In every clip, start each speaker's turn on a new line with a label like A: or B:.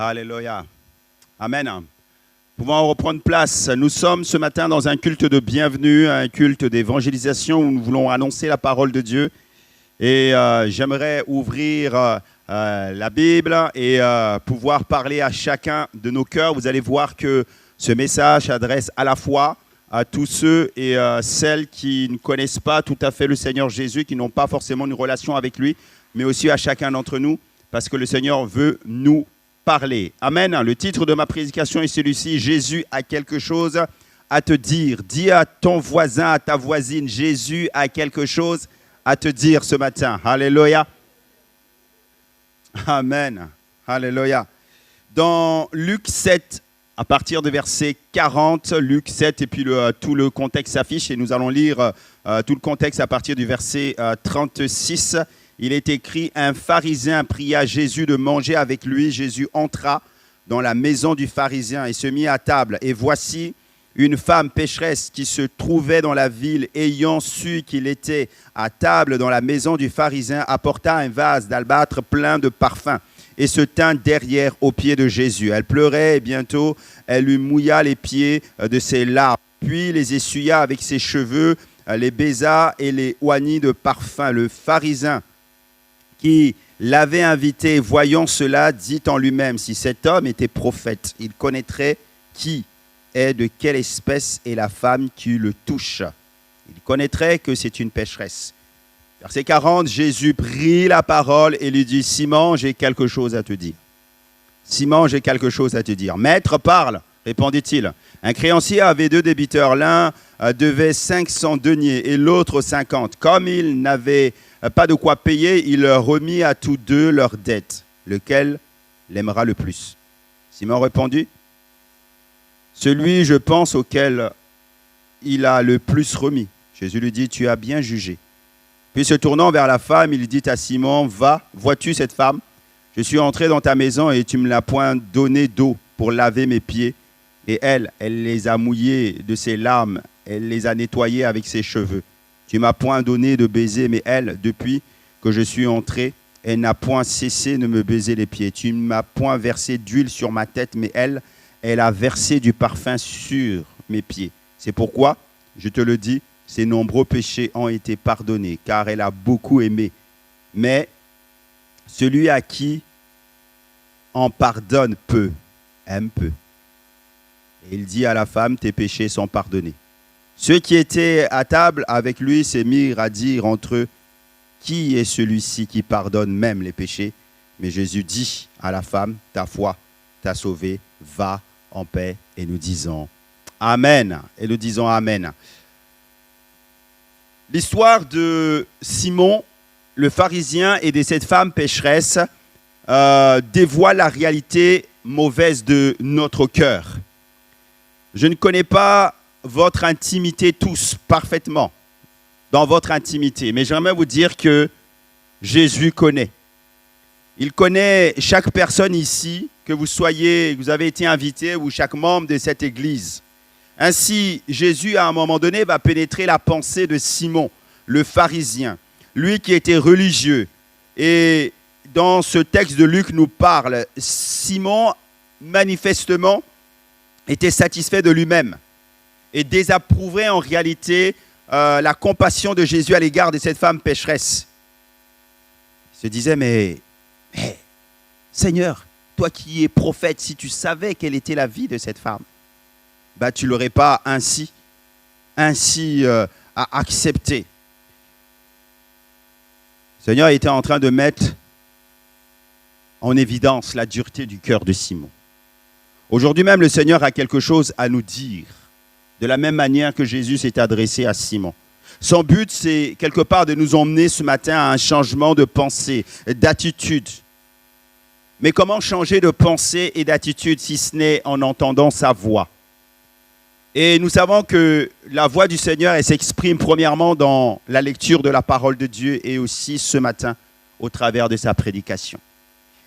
A: Alléluia. Amen. Pouvons reprendre place. Nous sommes ce matin dans un culte de bienvenue, un culte d'évangélisation où nous voulons annoncer la parole de Dieu. Et j'aimerais ouvrir la Bible et pouvoir parler à chacun de nos cœurs. Vous allez voir que ce message s'adresse à la fois à tous ceux et celles qui ne connaissent pas tout à fait le Seigneur Jésus, qui n'ont pas forcément une relation avec lui, mais aussi à chacun d'entre nous, parce que le Seigneur veut nous parler. Amen. Le titre de ma prédication est celui-ci: Jésus a quelque chose à te dire. Dis à ton voisin, à ta voisine, Jésus a quelque chose à te dire ce matin. Alléluia. Amen. Alléluia. Dans Luc 7, à partir de verset 40, Luc 7, et puis tout le contexte s'affiche, et nous allons lire tout le contexte à partir du verset 36. Il est écrit: un pharisien pria Jésus de manger avec lui. Jésus entra dans la maison du pharisien et se mit à table. Et voici une femme pécheresse qui se trouvait dans la ville, ayant su qu'il était à table dans la maison du pharisien, apporta un vase d'albâtre plein de parfums et se tint derrière aux pieds de Jésus. Elle pleurait et bientôt elle lui mouilla les pieds de ses larmes, puis les essuya avec ses cheveux, les baisa et les oignit de parfum. Le pharisien qui l'avait invité, voyant cela, dit en lui-même: si cet homme était prophète, il connaîtrait qui est, de quelle espèce est la femme qui le touche. Il connaîtrait que c'est une pécheresse. Verset 40, Jésus prit la parole et lui dit: Simon, j'ai quelque chose à te dire. Simon, j'ai quelque chose à te dire. Maître, parle, répondit-il. Un créancier avait 2 débiteurs. L'un devait 500 deniers et l'autre 50. Comme il n'avait pas de quoi payer, il leur remit à tous 2 leurs dettes. Lequel l'aimera le plus? Simon répondit: celui, je pense, auquel il a le plus remis. Jésus lui dit: tu as bien jugé. Puis se tournant vers la femme, il dit à Simon: va, vois-tu cette femme? Je suis entré dans ta maison et tu ne me l'as point donné d'eau pour laver mes pieds. Et elle les a mouillés de ses larmes, elle les a nettoyés avec ses cheveux. Tu ne m'as point donné de baiser, mais elle, depuis que je suis entré, elle n'a point cessé de me baiser les pieds. Tu ne m'as point versé d'huile sur ma tête, mais elle a versé du parfum sur mes pieds. C'est pourquoi, je te le dis, ses nombreux péchés ont été pardonnés, car elle a beaucoup aimé. Mais celui à qui on pardonne peu, aime peu. Et il dit à la femme: tes péchés sont pardonnés. Ceux qui étaient à table avec lui se mirent à dire entre eux: qui est celui-ci qui pardonne même les péchés? Mais Jésus dit à la femme: ta foi t'a sauvée, va en paix. Et nous disons Amen. Et nous disons Amen. L'histoire de Simon, le pharisien, et de cette femme pécheresse dévoile la réalité mauvaise de notre cœur. Je ne connais pas votre intimité tous parfaitement, dans votre intimité, mais j'aimerais vous dire que Jésus connaît. Il connaît chaque personne ici, que vous avez été invité, ou chaque membre de cette église. Ainsi, Jésus, à un moment donné, va pénétrer la pensée de Simon, le pharisien, lui qui était religieux. Et dans ce texte de Luc nous parle, Simon, manifestement, était satisfait de lui-même et désapprouverait en réalité la compassion de Jésus à l'égard de cette femme pécheresse. Il se disait: mais Seigneur, toi qui es prophète, si tu savais quelle était la vie de cette femme, tu ne l'aurais pas ainsi accepté. Le Seigneur était en train de mettre en évidence la dureté du cœur de Simon. Aujourd'hui même, le Seigneur a quelque chose à nous dire, de la même manière que Jésus s'est adressé à Simon. Son but, c'est quelque part de nous emmener ce matin à un changement de pensée, d'attitude. Mais comment changer de pensée et d'attitude si ce n'est en entendant sa voix? Et nous savons que la voix du Seigneur, elle s'exprime premièrement dans la lecture de la parole de Dieu et aussi ce matin au travers de sa prédication.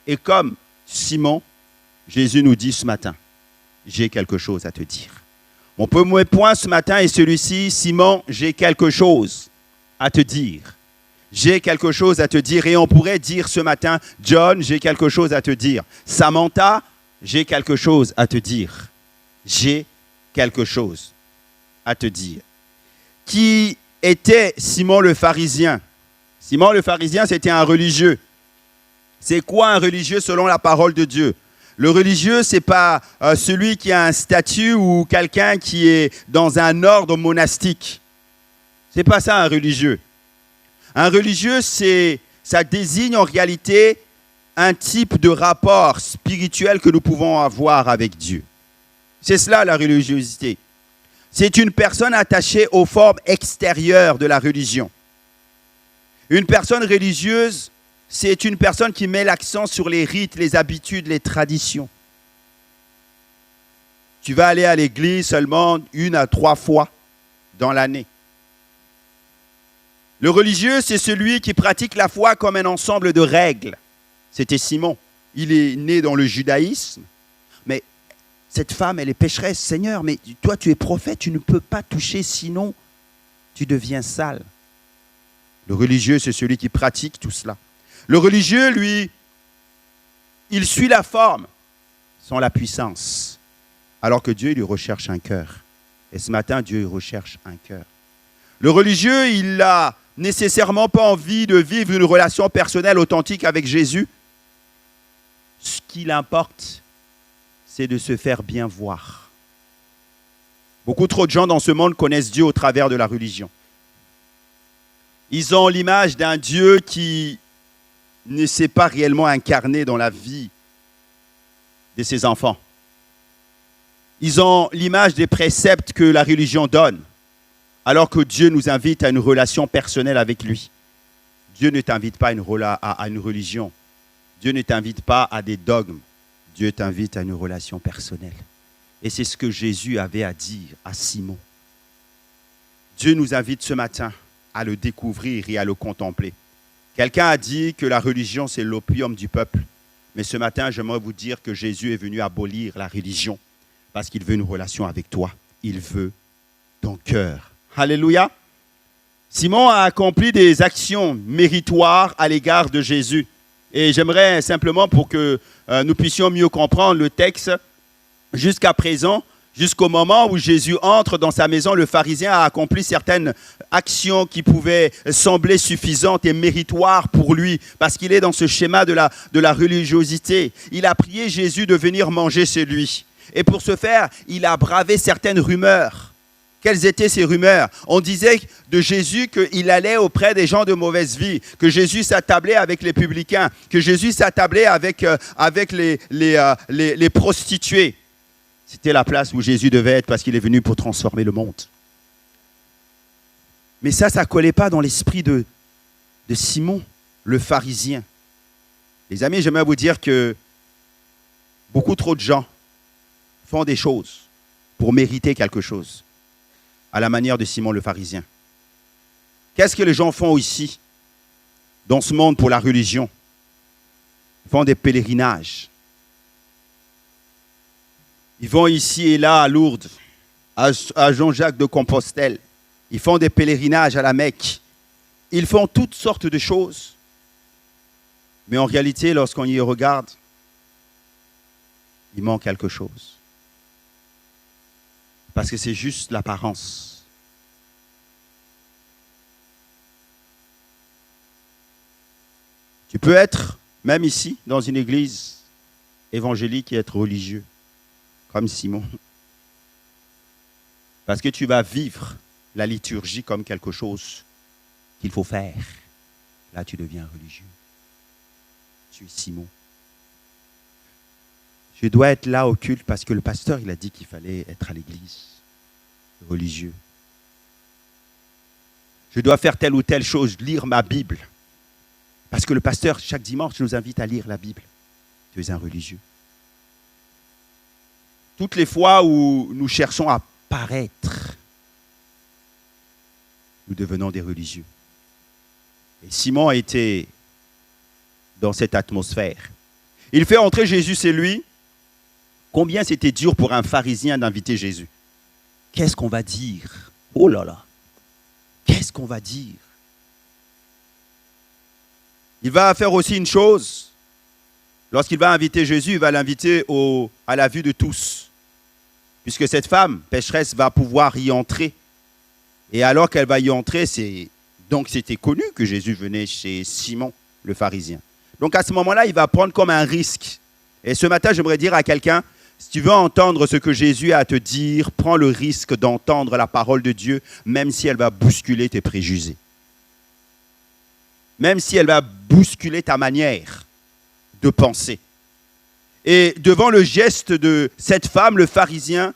A: Et comme Simon, Jésus nous dit ce matin: j'ai quelque chose à te dire. Mon premier point ce matin est celui-ci: Simon, j'ai quelque chose à te dire. J'ai quelque chose à te dire. Et on pourrait dire ce matin: John, j'ai quelque chose à te dire. Samantha, j'ai quelque chose à te dire. J'ai quelque chose à te dire. Qui était Simon le pharisien? Simon le pharisien, c'était un religieux. C'est quoi un religieux selon la parole de Dieu? Le religieux, ce n'est pas celui qui a un statut ou quelqu'un qui est dans un ordre monastique. Ce n'est pas ça un religieux. Un religieux, ça désigne en réalité un type de rapport spirituel que nous pouvons avoir avec Dieu. C'est cela la religiosité. C'est une personne attachée aux formes extérieures de la religion. Une personne religieuse, c'est une personne qui met l'accent sur les rites, les habitudes, les traditions. Tu vas aller à l'église seulement 1 à 3 fois dans l'année. Le religieux, c'est celui qui pratique la foi comme un ensemble de règles. C'était Simon. Il est né dans le judaïsme. Mais cette femme, elle est pécheresse. Seigneur, mais toi, tu es prophète, tu ne peux pas toucher, sinon tu deviens sale. Le religieux, c'est celui qui pratique tout cela. Le religieux, lui, il suit la forme sans la puissance. Alors que Dieu, il lui recherche un cœur. Et ce matin, Dieu, il recherche un cœur. Le religieux, il n'a nécessairement pas envie de vivre une relation personnelle authentique avec Jésus. Ce qui l'importe, c'est de se faire bien voir. Beaucoup trop de gens dans ce monde connaissent Dieu au travers de la religion. Ils ont l'image d'un Dieu qui ne s'est pas réellement incarné dans la vie de ses enfants. Ils ont l'image des préceptes que la religion donne, alors que Dieu nous invite à une relation personnelle avec lui. Dieu ne t'invite pas à une religion. Dieu ne t'invite pas à des dogmes. Dieu t'invite à une relation personnelle. Et c'est ce que Jésus avait à dire à Simon. Dieu nous invite ce matin à le découvrir et à le contempler. Quelqu'un a dit que la religion, c'est l'opium du peuple. Mais ce matin, j'aimerais vous dire que Jésus est venu abolir la religion parce qu'il veut une relation avec toi. Il veut ton cœur. Alléluia. Simon a accompli des actions méritoires à l'égard de Jésus. Et j'aimerais simplement, pour que nous puissions mieux comprendre le texte, jusqu'à présent, jusqu'au moment où Jésus entre dans sa maison, le pharisien a accompli certaines actions qui pouvaient sembler suffisantes et méritoires pour lui, parce qu'il est dans ce schéma de la religiosité. Il a prié Jésus de venir manger chez lui. Et pour ce faire, il a bravé certaines rumeurs. Quelles étaient ces rumeurs? On disait de Jésus qu'il allait auprès des gens de mauvaise vie, que Jésus s'attablait avec les publicains, que Jésus s'attablait avec les prostituées. C'était la place où Jésus devait être parce qu'il est venu pour transformer le monde. Mais ça ne collait pas dans l'esprit de Simon, le pharisien. Les amis, j'aimerais vous dire que beaucoup trop de gens font des choses pour mériter quelque chose, à la manière de Simon le pharisien. Qu'est-ce que les gens font ici, dans ce monde pour la religion? Ils font des pèlerinages. Ils vont ici et là à Lourdes, à Jean-Jacques de Compostelle. Ils font des pèlerinages à la Mecque. Ils font toutes sortes de choses. Mais en réalité, lorsqu'on y regarde, il manque quelque chose. Parce que c'est juste l'apparence. Tu peux être, même ici, dans une église évangélique et être religieux, comme Simon. Parce que tu vas vivre la liturgie comme quelque chose qu'il faut faire. Là, tu deviens religieux. Tu es Simon. Je dois être là au culte parce que le pasteur, il a dit qu'il fallait être à l'église, religieux. Je dois faire telle ou telle chose, lire ma Bible. Parce que le pasteur, chaque dimanche, nous invite à lire la Bible. Tu es un religieux. Toutes les fois où nous cherchons à paraître, nous devenons des religieux. Et Simon a été dans cette atmosphère. Il fait entrer Jésus chez lui. Combien c'était dur pour un pharisien d'inviter Jésus? Qu'est-ce qu'on va dire? Oh là là! Qu'est-ce qu'on va dire? Il va faire aussi une chose. Lorsqu'il va inviter Jésus, il va l'inviter à la vue de tous. Puisque cette femme pécheresse va pouvoir y entrer. Et alors qu'elle va y entrer, c'était connu que Jésus venait chez Simon, le pharisien. Donc à ce moment-là, il va prendre comme un risque. Et ce matin, j'aimerais dire à quelqu'un, si tu veux entendre ce que Jésus a à te dire, prends le risque d'entendre la parole de Dieu, même si elle va bousculer tes préjugés. Même si elle va bousculer ta manière de penser. Et devant le geste de cette femme, le pharisien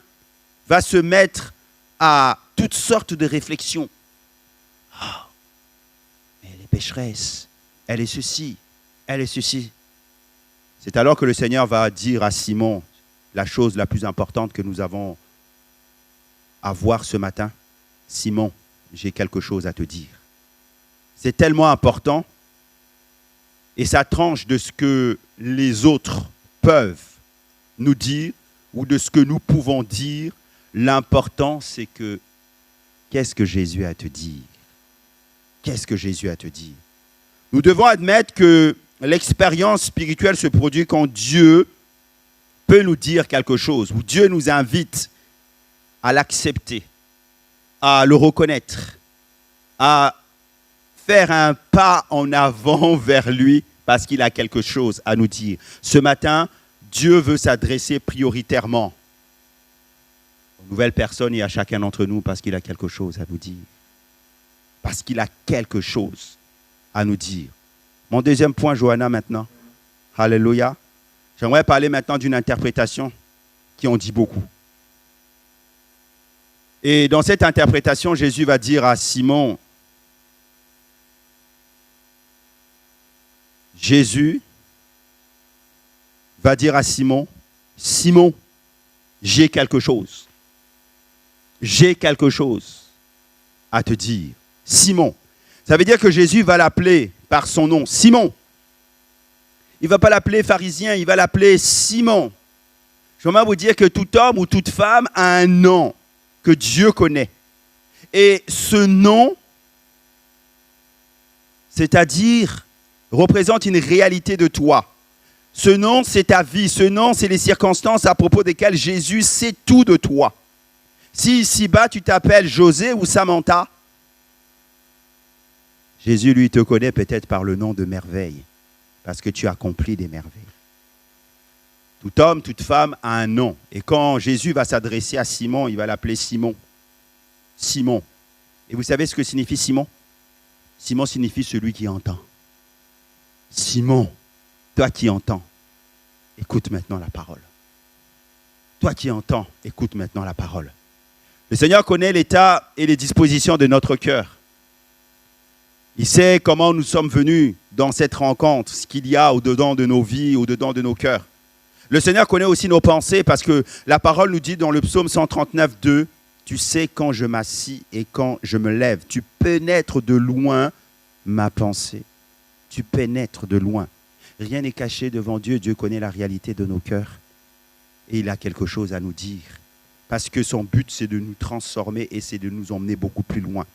A: va se mettre à toutes sortes de réflexions. Oh, mais elle est pécheresse, elle est ceci, elle est ceci. C'est alors que le Seigneur va dire à Simon la chose la plus importante que nous avons à voir ce matin. Simon, j'ai quelque chose à te dire. C'est tellement important et ça tranche de ce que les autres peuvent nous dire ou de ce que nous pouvons dire. L'important, c'est que qu'est-ce que Jésus a à te dire? Qu'est-ce que Jésus a à te dire? Nous devons admettre que l'expérience spirituelle se produit quand Dieu peut nous dire quelque chose, où Dieu nous invite à l'accepter, à le reconnaître, à faire un pas en avant vers lui parce qu'il a quelque chose à nous dire. Ce matin, Dieu veut s'adresser prioritairement aux nouvelles personnes et à chacun d'entre nous parce qu'il a quelque chose à nous dire. Parce qu'il a quelque chose à nous dire. Mon deuxième point, Johanna, maintenant. Alléluia. J'aimerais parler maintenant d'une interprétation qui en dit beaucoup. Et dans cette interprétation, Jésus va dire à Simon, Jésus va dire à Simon, Simon, j'ai quelque chose. J'ai quelque chose à te dire. Simon. Ça veut dire que Jésus va l'appeler par son nom, Simon. Il ne va pas l'appeler pharisien, il va l'appeler Simon. J'aimerais vous dire que tout homme ou toute femme a un nom que Dieu connaît. Et ce nom, c'est-à-dire, représente une réalité de toi. Ce nom, c'est ta vie. Ce nom, c'est les circonstances à propos desquelles Jésus sait tout de toi. Si ici-bas, tu t'appelles José ou Samantha, Jésus, lui, te connaît peut-être par le nom de merveille, parce que tu accomplis des merveilles. Tout homme, toute femme a un nom. Et quand Jésus va s'adresser à Simon, il va l'appeler Simon. Simon. Et vous savez ce que signifie Simon? Simon signifie celui qui entend. Simon, toi qui entends, écoute maintenant la parole. Toi qui entends, écoute maintenant la parole. Le Seigneur connaît l'état et les dispositions de notre cœur. Il sait comment nous sommes venus dans cette rencontre, ce qu'il y a au-dedans de nos vies, au-dedans de nos cœurs. Le Seigneur connaît aussi nos pensées parce que la parole nous dit dans le psaume 139, 2, « Tu sais quand je m'assis et quand je me lève. Tu pénètres de loin ma pensée. » Tu pénètres de loin. Rien n'est caché devant Dieu. Dieu connaît la réalité de nos cœurs. Et il a quelque chose à nous dire. Parce que son but, c'est de nous transformer et c'est de nous emmener beaucoup plus loin.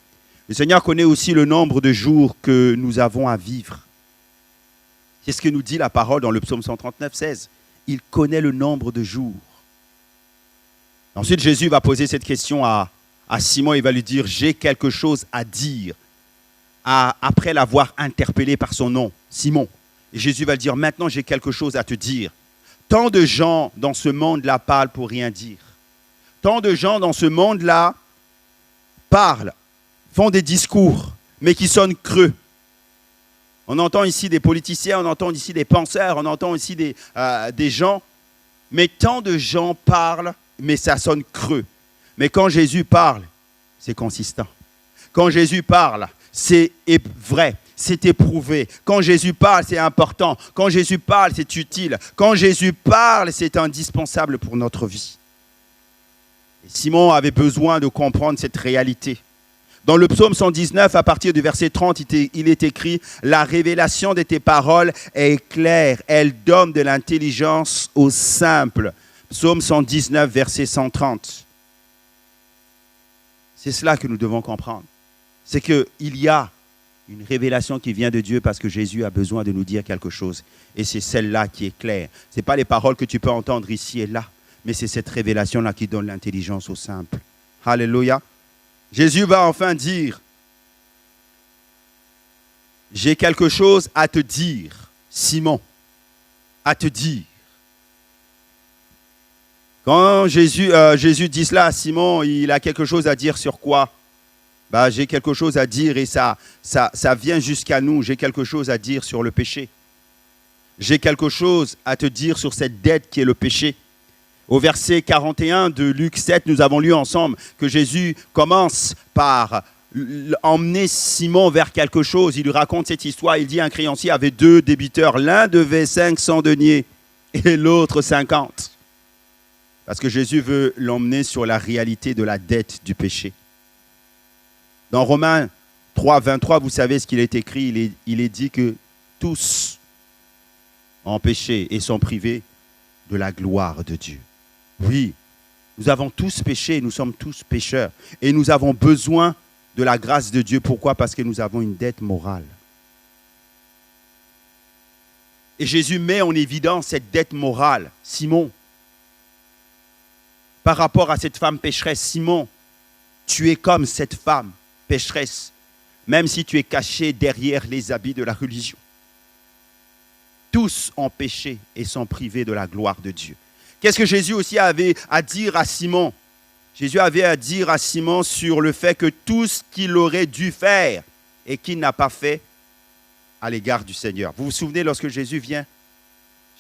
A: Le Seigneur connaît aussi le nombre de jours que nous avons à vivre. C'est ce que nous dit la parole dans le psaume 139, 16. Il connaît le nombre de jours. Ensuite, Jésus va poser cette question à Simon. Il va lui dire, j'ai quelque chose à dire. Après l'avoir interpellé par son nom, Simon. Et Jésus va lui dire, maintenant j'ai quelque chose à te dire. Tant de gens dans ce monde-là parlent pour rien dire. Tant de gens dans ce monde-là parlent, font des discours, mais qui sonnent creux. On entend ici des politiciens, on entend ici des penseurs, on entend ici des gens. Mais tant de gens parlent, mais ça sonne creux. Mais quand Jésus parle, c'est consistant. Quand Jésus parle, c'est vrai, c'est éprouvé. Quand Jésus parle, c'est important. Quand Jésus parle, c'est utile. Quand Jésus parle, c'est indispensable pour notre vie. Et Simon avait besoin de comprendre cette réalité. Dans le psaume 119, à partir du verset 30, il est écrit « La révélation de tes paroles est claire, elle donne de l'intelligence aux simples. » Psaume 119, verset 130. C'est cela que nous devons comprendre. C'est qu'il y a Une révélation qui vient de Dieu parce que Jésus a besoin de nous dire quelque chose. Et c'est celle-là qui est claire. Ce n'est pas les paroles que tu peux entendre ici et là, mais c'est cette révélation-là qui donne l'intelligence au simple. Alléluia. Jésus va enfin dire, j'ai quelque chose à te dire, Simon, à te dire. Quand Jésus dit cela à Simon, il a quelque chose à dire sur quoi? J'ai quelque chose à dire et ça vient jusqu'à nous. J'ai quelque chose à dire sur le péché. J'ai quelque chose à te dire sur cette dette qui est le péché. Au verset 41 de Luc 7, nous avons lu ensemble que Jésus commence par emmener Simon vers quelque chose. Il lui raconte cette histoire. Il dit un créancier avait 2 débiteurs. L'un devait 500 deniers et l'autre 50. Parce que Jésus veut l'emmener sur la réalité de la dette du péché. Dans Romains 3, 23, vous savez ce qu'il est écrit. Il est dit que tous ont péché et sont privés de la gloire de Dieu. Oui, nous avons tous péché, nous sommes tous pécheurs. Et nous avons besoin de la grâce de Dieu. Pourquoi? Parce que nous avons une dette morale. Et Jésus met en évidence cette dette morale. Simon, par rapport à cette femme pécheresse, Simon, tu es comme cette femme pécheresse, même si tu es caché derrière les habits de la religion. Tous ont péché et sont privés de la gloire de Dieu. Qu'est-ce que Jésus aussi avait à dire à Simon? Jésus avait à dire à Simon sur le fait que tout ce qu'il aurait dû faire et qu'il n'a pas fait à l'égard du Seigneur. Vous vous souvenez lorsque Jésus vient,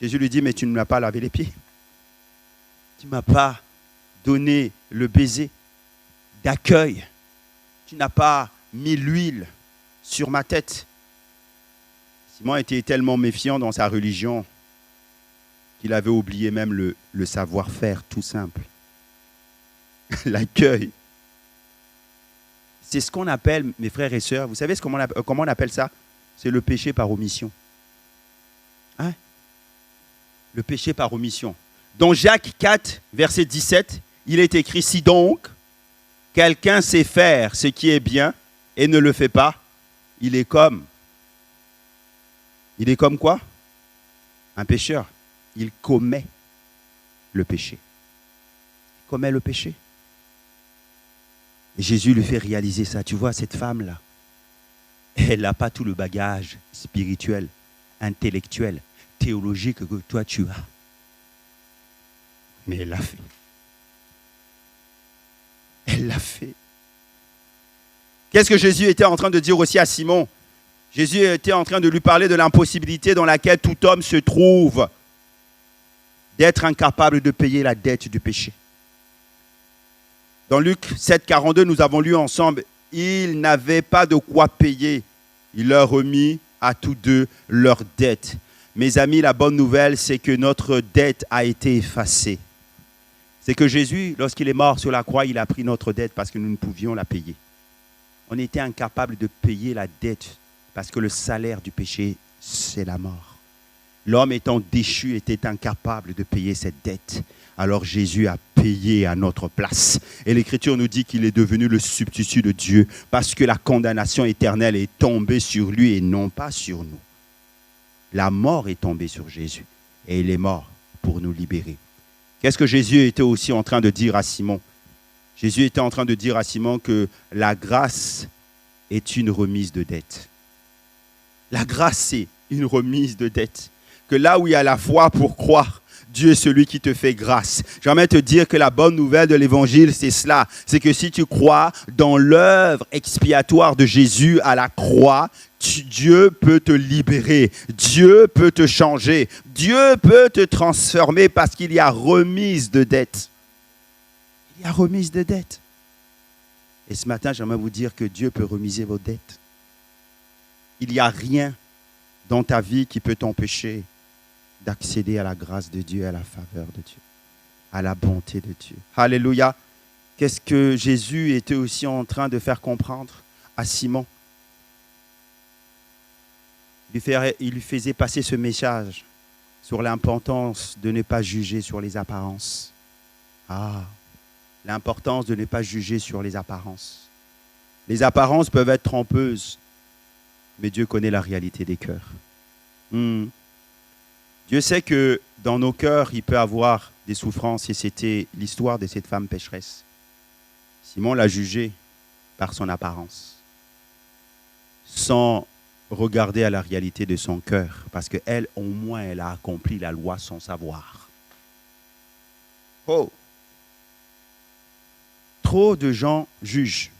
A: Jésus lui dit, mais tu ne m'as pas lavé les pieds. Tu ne m'as pas donné le baiser d'accueil. Tu n'as pas mis l'huile sur ma tête. Simon était tellement méfiant dans sa religion qu'il avait oublié même le savoir-faire tout simple. L'accueil. C'est ce qu'on appelle, mes frères et sœurs, vous savez comment on appelle ça? C'est le péché par omission. Hein? Le péché par omission. Dans Jacques 4, verset 17, il est écrit, si donc quelqu'un sait faire ce qui est bien et ne le fait pas, il est comme quoi? Un pécheur. Il commet le péché. Il commet le péché. Et Jésus lui fait réaliser ça. Tu vois, cette femme-là, elle n'a pas tout le bagage spirituel, intellectuel, théologique que toi tu as. Mais elle l'a fait. Elle l'a fait. Qu'est-ce que Jésus était en train de dire aussi à Simon? Jésus était en train de lui parler de l'impossibilité dans laquelle tout homme se trouve d'être incapable de payer la dette du péché. Dans Luc 7, 42, nous avons lu ensemble, ils n'avaient pas de quoi payer. Il leur remit à tous deux leur dette. Mes amis, la bonne nouvelle, c'est que notre dette a été effacée. C'est que Jésus, lorsqu'il est mort sur la croix, il a pris notre dette parce que nous ne pouvions la payer. On était incapable de payer la dette parce que le salaire du péché, c'est la mort. L'homme étant déchu était incapable de payer cette dette. Alors Jésus a payé à notre place. Et l'Écriture nous dit qu'il est devenu le substitut de Dieu parce que la condamnation éternelle est tombée sur lui et non pas sur nous. La mort est tombée sur Jésus et il est mort pour nous libérer. Qu'est-ce que Jésus était aussi en train de dire à Simon? Jésus était en train de dire à Simon que la grâce est une remise de dette. La grâce, c'est une remise de dette. Que là où il y a la foi pour croire, Dieu est celui qui te fait grâce. J'aimerais te dire que la bonne nouvelle de l'évangile, c'est cela. C'est que si tu crois dans l'œuvre expiatoire de Jésus à la croix, Dieu peut te libérer. Dieu peut te changer. Dieu peut te transformer parce qu'il y a remise de dette. Il y a remise de dette. Et ce matin, j'aimerais vous dire que Dieu peut remiser vos dettes. Il n'y a rien dans ta vie qui peut t'empêcher d'accéder à la grâce de Dieu, à la faveur de Dieu, à la bonté de Dieu. Alléluia. Qu'est-ce que Jésus était aussi en train de faire comprendre à Simon? Il lui faisait passer ce message sur l'importance de ne pas juger sur les apparences. L'importance de ne pas juger sur les apparences. Les apparences peuvent être trompeuses. mais Dieu connaît la réalité des cœurs. Dieu sait que dans nos cœurs, il peut y avoir des souffrances, et c'était l'histoire de cette femme pécheresse. Simon l'a jugée par son apparence, sans regarder à la réalité de son cœur, parce qu'elle, au moins, elle a accompli la loi sans savoir. Oh! Trop de gens jugent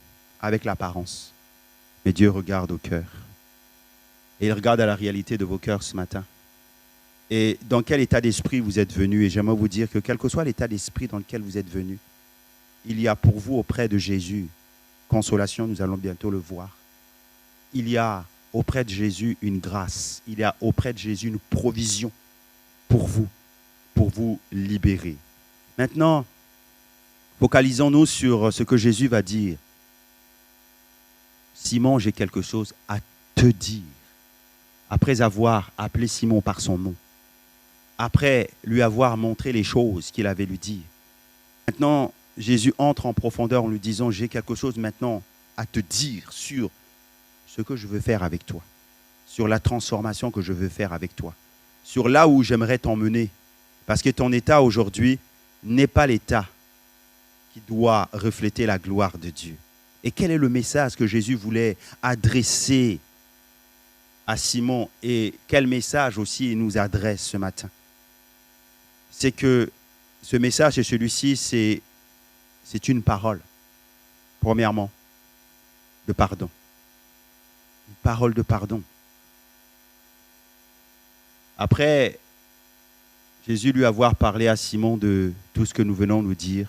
A: avec l'apparence, mais Dieu regarde au cœur. Et il regarde à la réalité de vos cœurs ce matin. Et dans quel état d'esprit vous êtes venus. Et j'aimerais vous dire que quel que soit l'état d'esprit dans lequel vous êtes venus, il y a pour vous auprès de Jésus consolation, nous allons bientôt le voir. Il y a auprès de Jésus une grâce. Il y a auprès de Jésus une provision pour vous libérer. Maintenant, focalisons-nous sur ce que Jésus va dire. Simon, j'ai quelque chose à te dire. Après avoir appelé Simon par son nom, après lui avoir montré les choses qu'il avait lui dit. Maintenant, Jésus entre en profondeur en lui disant, j'ai quelque chose maintenant à te dire sur ce que je veux faire avec toi, sur la transformation que je veux faire avec toi, sur là où j'aimerais t'emmener. Parce que ton état aujourd'hui n'est pas l'état qui doit refléter la gloire de Dieu. Et quel est le message que Jésus voulait adresser à Simon et quel message aussi il nous adresse ce matin? C'est que ce message et celui-ci, c'est une parole, premièrement, de pardon. Une parole de pardon. Après Jésus lui avoir parlé à Simon de tout ce que nous venons nous dire,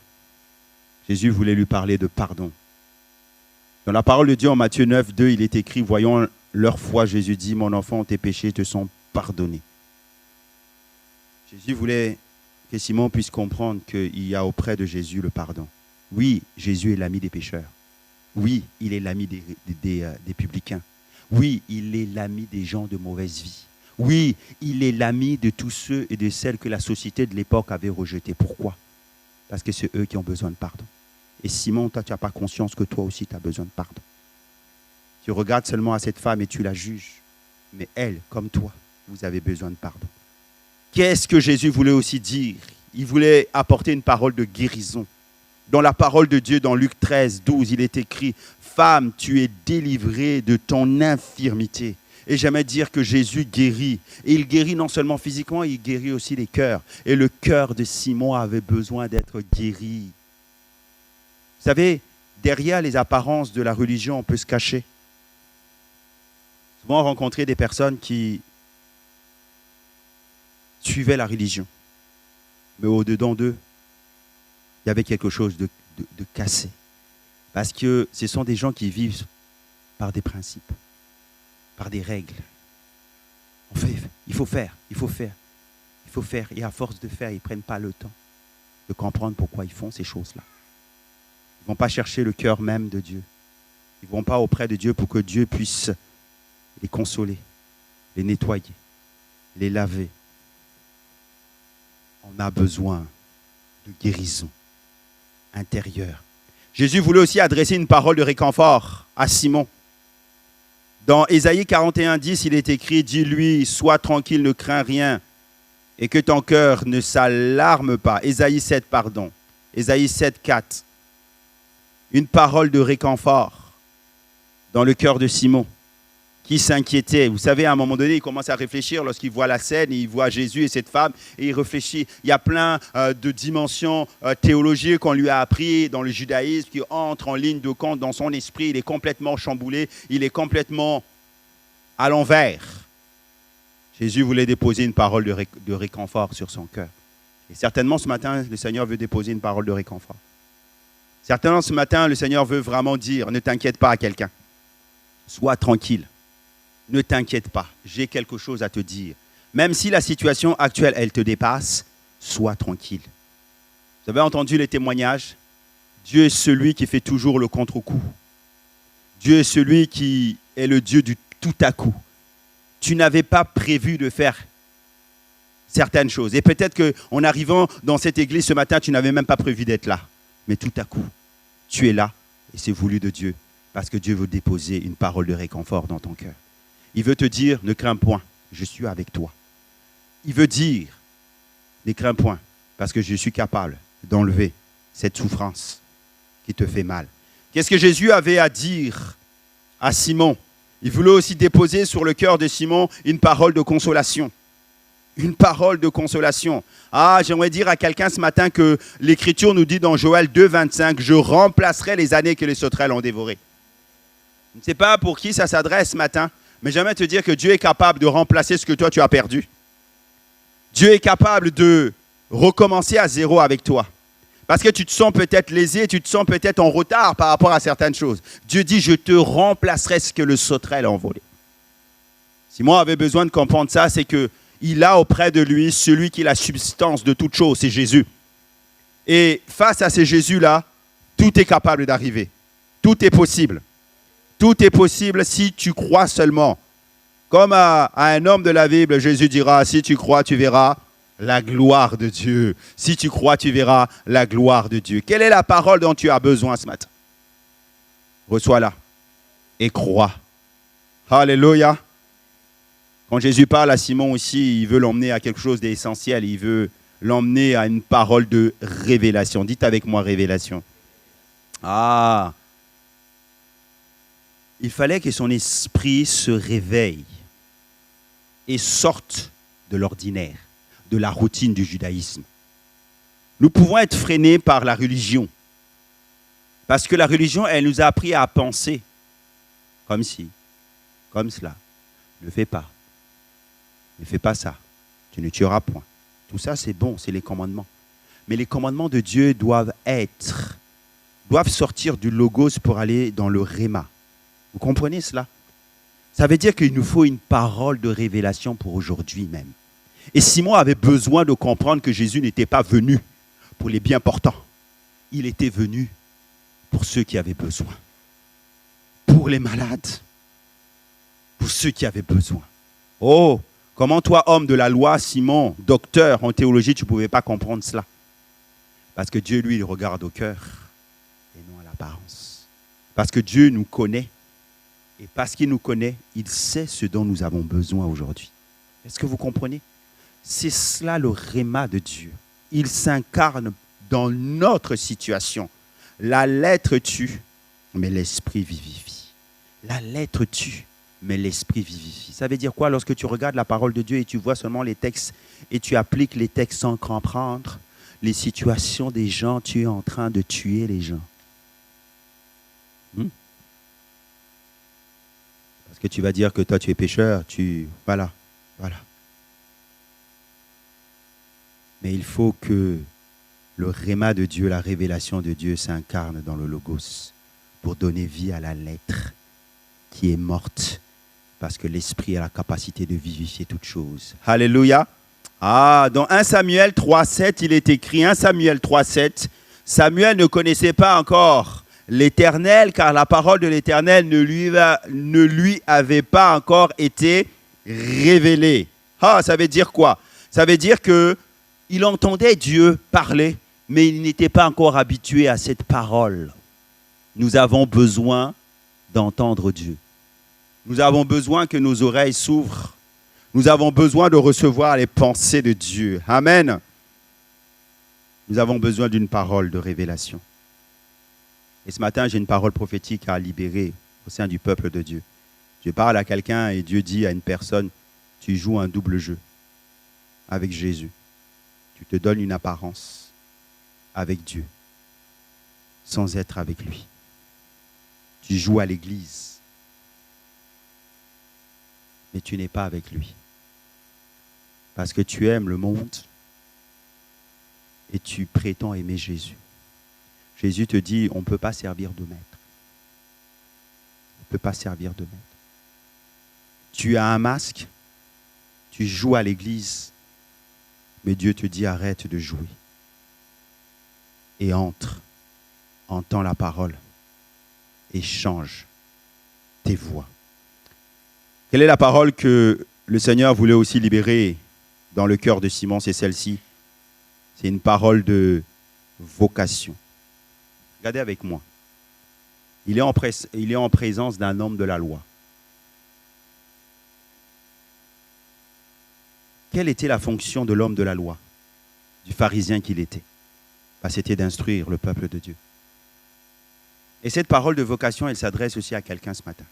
A: Jésus voulait lui parler de pardon. Dans la parole de Dieu en Matthieu 9, 2, il est écrit, voyons leur foi, Jésus dit, mon enfant, tes péchés te sont pardonnés. Jésus voulait que Simon puisse comprendre qu'il y a auprès de Jésus le pardon. Oui, Jésus est l'ami des pécheurs. Oui, il est l'ami des publicains. Oui, il est l'ami des gens de mauvaise vie. Oui, il est l'ami de tous ceux et de celles que la société de l'époque avait rejetés. Pourquoi? Parce que c'est eux qui ont besoin de pardon. Et Simon, toi, tu n'as pas conscience que toi aussi, tu as besoin de pardon. Tu regardes seulement à cette femme et tu la juges. Mais elle, comme toi, vous avez besoin de pardon. Qu'est-ce que Jésus voulait aussi dire? Il voulait apporter une parole de guérison. Dans la parole de Dieu, dans Luc 13, 12, il est écrit « Femme, tu es délivrée de ton infirmité ». Et j'aimerais dire que Jésus guérit. Et il guérit non seulement physiquement, il guérit aussi les cœurs. Et le cœur de Simon avait besoin d'être guéri. Vous savez, derrière les apparences de la religion, on peut se cacher. Souvent, on rencontrait des personnes qui suivaient la religion. Mais au-dedans d'eux, il y avait quelque chose de cassé. Parce que ce sont des gens qui vivent par des principes, par des règles. On fait, il faut faire, il faut faire, il faut faire. Et à force de faire, ils ne prennent pas le temps de comprendre pourquoi ils font ces choses-là. Ils ne vont pas chercher le cœur même de Dieu. Ils ne vont pas auprès de Dieu pour que Dieu puisse les consoler, les nettoyer, les laver. On a besoin de guérison intérieure. Jésus voulait aussi adresser une parole de réconfort à Simon. Dans Ésaïe 41, 10, il est écrit « Dis-lui, sois tranquille, ne crains rien, et que ton cœur ne s'alarme pas. » Ésaïe 7, pardon. Ésaïe 7, 4. Une parole de réconfort dans le cœur de Simon, qui s'inquiétait. Vous savez, à un moment donné, il commence à réfléchir lorsqu'il voit la scène, il voit Jésus et cette femme, et il réfléchit. Il y a plein de dimensions théologiques qu'on lui a appris dans le judaïsme qui entrent en ligne de compte dans son esprit. Il est complètement chamboulé, il est complètement à l'envers. Jésus voulait déposer une parole de réconfort sur son cœur. Et certainement, ce matin, le Seigneur veut déposer une parole de réconfort. Certainement, ce matin, le Seigneur veut vraiment dire, ne t'inquiète pas à quelqu'un. Sois tranquille. Ne t'inquiète pas, j'ai quelque chose à te dire. Même si la situation actuelle, elle te dépasse, sois tranquille. Vous avez entendu les témoignages? Dieu est celui qui fait toujours le contre-coup. Dieu est celui qui est le Dieu du tout à coup. Tu n'avais pas prévu de faire certaines choses. Et peut-être qu'en arrivant dans cette église ce matin, tu n'avais même pas prévu d'être là. Mais tout à coup, tu es là et c'est voulu de Dieu parce que Dieu veut déposer une parole de réconfort dans ton cœur. Il veut te dire, ne crains point, je suis avec toi. Il veut dire, ne crains point, parce que je suis capable d'enlever cette souffrance qui te fait mal. Qu'est-ce que Jésus avait à dire à Simon? Il voulait aussi déposer sur le cœur de Simon une parole de consolation. Une parole de consolation. Ah, j'aimerais dire à quelqu'un ce matin que l'Écriture nous dit dans Joël 2, 25, « Je remplacerai les années que les sauterelles ont dévorées. » Je ne sais pas pour qui ça s'adresse ce matin, mais j'aimerais te dire que Dieu est capable de remplacer ce que toi tu as perdu. Dieu est capable de recommencer à zéro avec toi. Parce que tu te sens peut-être lésé, tu te sens peut-être en retard par rapport à certaines choses. Dieu dit, je te remplacerai ce que le sauterelle a envolé. Simon avait besoin de comprendre ça, c'est qu'il a auprès de lui celui qui est la substance de toute chose, c'est Jésus. Et face à ce Jésus-là, tout est capable d'arriver. Tout est possible. Tout est possible si tu crois seulement. Comme à un homme de la Bible, Jésus dira, si tu crois, tu verras la gloire de Dieu. Si tu crois, tu verras la gloire de Dieu. Quelle est la parole dont tu as besoin ce matin? Reçois-la et crois. Alléluia. Quand Jésus parle à Simon aussi, il veut l'emmener à quelque chose d'essentiel. Il veut l'emmener à une parole de révélation. Dites avec moi révélation. Ah, il fallait que son esprit se réveille et sorte de l'ordinaire, de la routine du judaïsme. Nous pouvons être freinés par la religion. Parce que la religion, elle nous a appris à penser comme ci, comme cela. Ne fais pas. Ne fais pas ça. Tu ne tueras point. Tout ça, c'est bon, c'est les commandements. Mais les commandements de Dieu doivent sortir du logos pour aller dans le réma. Vous comprenez cela? Ça veut dire qu'il nous faut une parole de révélation pour aujourd'hui même. Et Simon avait besoin de comprendre que Jésus n'était pas venu pour les bien portants. Il était venu pour ceux qui avaient besoin. Pour les malades. Pour ceux qui avaient besoin. Oh, comment toi, homme de la loi, Simon, docteur en théologie, tu ne pouvais pas comprendre cela? Parce que Dieu, lui, il regarde au cœur et non à l'apparence. Parce que Dieu nous connaît. Et parce qu'il nous connaît, il sait ce dont nous avons besoin aujourd'hui. Est-ce que vous comprenez? C'est cela le réma de Dieu. Il s'incarne dans notre situation. La lettre tue, mais l'esprit vivifie. La lettre tue, mais l'esprit vivifie. Ça veut dire quoi? Lorsque tu regardes la parole de Dieu et tu vois seulement les textes et tu appliques les textes sans comprendre les situations des gens, tu es en train de tuer les gens. Parce que tu vas dire que toi tu es pécheur, voilà. Mais il faut que le réma de Dieu, la révélation de Dieu s'incarne dans le logos pour donner vie à la lettre qui est morte parce que l'esprit a la capacité de vivifier toute chose. Alléluia. Ah, dans 1 Samuel 3,7, il est écrit, 1 Samuel 3,7, Samuel ne connaissait pas encore l'Éternel car la parole de l'Éternel ne lui avait pas encore été révélée. Ah, ça veut dire quoi? Ça veut dire que il entendait Dieu parler, mais il n'était pas encore habitué à cette parole. Nous avons besoin d'entendre Dieu. Nous avons besoin que nos oreilles s'ouvrent. Nous avons besoin de recevoir les pensées de Dieu. Amen. Nous avons besoin d'une parole de révélation. Et ce matin, j'ai une parole prophétique à libérer au sein du peuple de Dieu. Je parle à quelqu'un et Dieu dit à une personne, tu joues un double jeu avec Jésus. Tu te donnes une apparence avec Dieu sans être avec lui. Tu joues à l'église, mais tu n'es pas avec lui. Parce que tu aimes le monde et tu prétends aimer Jésus. Jésus te dit, on ne peut pas servir de maître. On ne peut pas servir de maître. Tu as un masque, tu joues à l'église, mais Dieu te dit, arrête de jouer. Et entre, entends la parole et change tes voix. Quelle est la parole que le Seigneur voulait aussi libérer dans le cœur de Simon? C'est celle-ci. C'est une parole de vocation. Regardez avec moi. Il est en présence d'un homme de la loi. Quelle était la fonction de l'homme de la loi, du pharisien qu'il était? C'était d'instruire le peuple de Dieu. Et cette parole de vocation, elle s'adresse aussi à quelqu'un ce matin.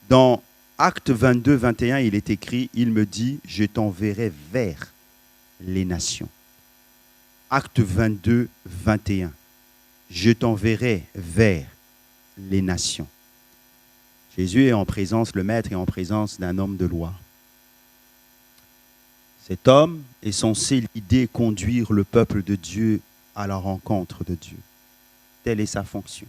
A: Dans Actes 22, 21, il est écrit, il me dit, je t'enverrai vers les nations. Acte 22, 21. Je t'enverrai vers les nations. Jésus est en présence, le Maître est en présence d'un homme de loi. Cet homme est censé l'idée conduire le peuple de Dieu à la rencontre de Dieu. Telle est sa fonction.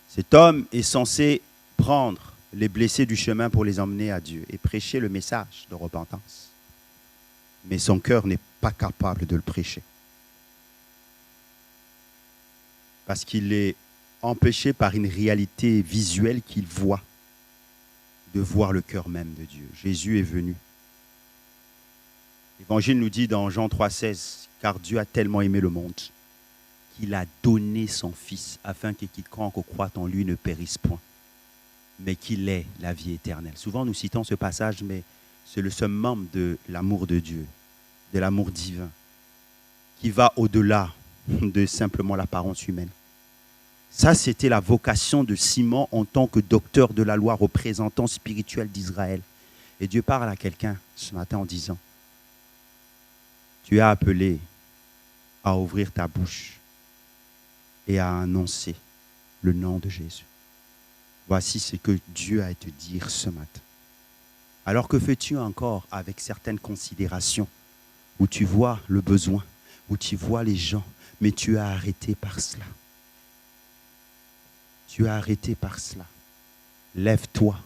A: Cet homme est censé prendre les blessés du chemin pour les emmener à Dieu et prêcher le message de repentance. Mais son cœur n'est pas capable de le prêcher. Parce qu'il est empêché par une réalité visuelle qu'il voit, de voir le cœur même de Dieu. Jésus est venu. L'Évangile nous dit dans Jean 3,16, « Car Dieu a tellement aimé le monde qu'il a donné son Fils, afin que quiconque croit en lui ne périsse point, mais qu'il ait la vie éternelle. » Souvent nous citons ce passage, mais c'est le summum de l'amour de Dieu, de l'amour divin, qui va au-delà de simplement l'apparence humaine. Ça, c'était la vocation de Simon en tant que docteur de la loi, représentant spirituel d'Israël. Et Dieu parle à quelqu'un ce matin en disant, tu es appelé à ouvrir ta bouche et à annoncer le nom de Jésus. Voici ce que Dieu a à te dire ce matin. Alors que fais-tu encore avec certaines considérations où tu vois le besoin, où tu vois les gens, mais tu es arrêté par cela. Tu es arrêté par cela. Lève-toi.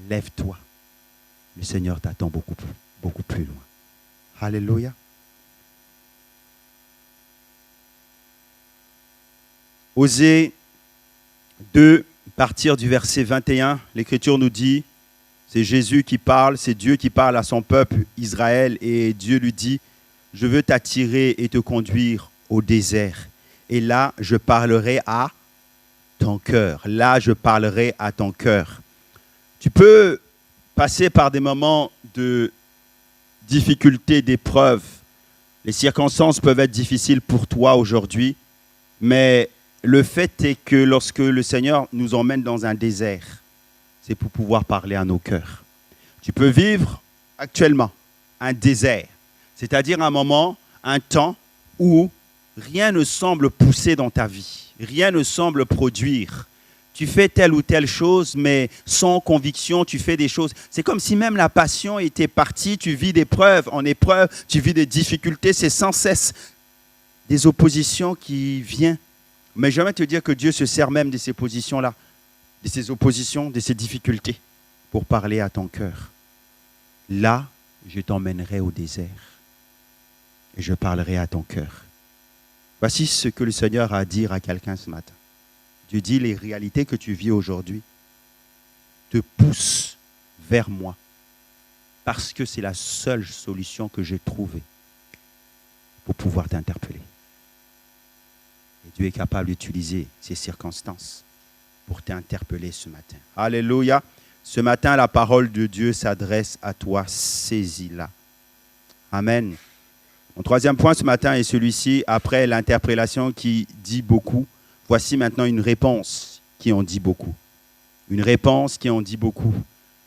A: Lève-toi. Le Seigneur t'attend beaucoup plus loin. Alléluia. Osée 2, partir du verset 21, l'Écriture nous dit, c'est Jésus qui parle, c'est Dieu qui parle à son peuple Israël et Dieu lui dit, je veux t'attirer et te conduire au désert. Et là, je parlerai à ton cœur. Là, je parlerai à ton cœur. Tu peux passer par des moments de difficulté, d'épreuve. Les circonstances peuvent être difficiles pour toi aujourd'hui, mais le fait est que lorsque le Seigneur nous emmène dans un désert, c'est pour pouvoir parler à nos cœurs. Tu peux vivre actuellement un désert, c'est-à-dire un moment, un temps où rien ne semble pousser dans ta vie, rien ne semble produire. Tu fais telle ou telle chose, mais sans conviction, tu fais des choses. C'est comme si même la passion était partie, tu vis d'épreuve en épreuve, tu vis des difficultés, c'est sans cesse des oppositions qui viennent. Mais j'aimerais te dire que Dieu se sert même de ces positions-là, de ces oppositions, de ces difficultés, pour parler à ton cœur. Là, je t'emmènerai au désert et je parlerai à ton cœur. Voici ce que le Seigneur a à dire à quelqu'un ce matin. Dieu dit, les réalités que tu vis aujourd'hui te poussent vers moi parce que c'est la seule solution que j'ai trouvée pour pouvoir t'interpeller. Et Dieu est capable d'utiliser ces circonstances pour t'interpeller ce matin. Alléluia. Ce matin, la parole de Dieu s'adresse à toi. Saisis-la. Amen. Mon troisième point ce matin est celui-ci. Après l'interpellation qui dit beaucoup, voici maintenant une réponse qui en dit beaucoup. Une réponse qui en dit beaucoup.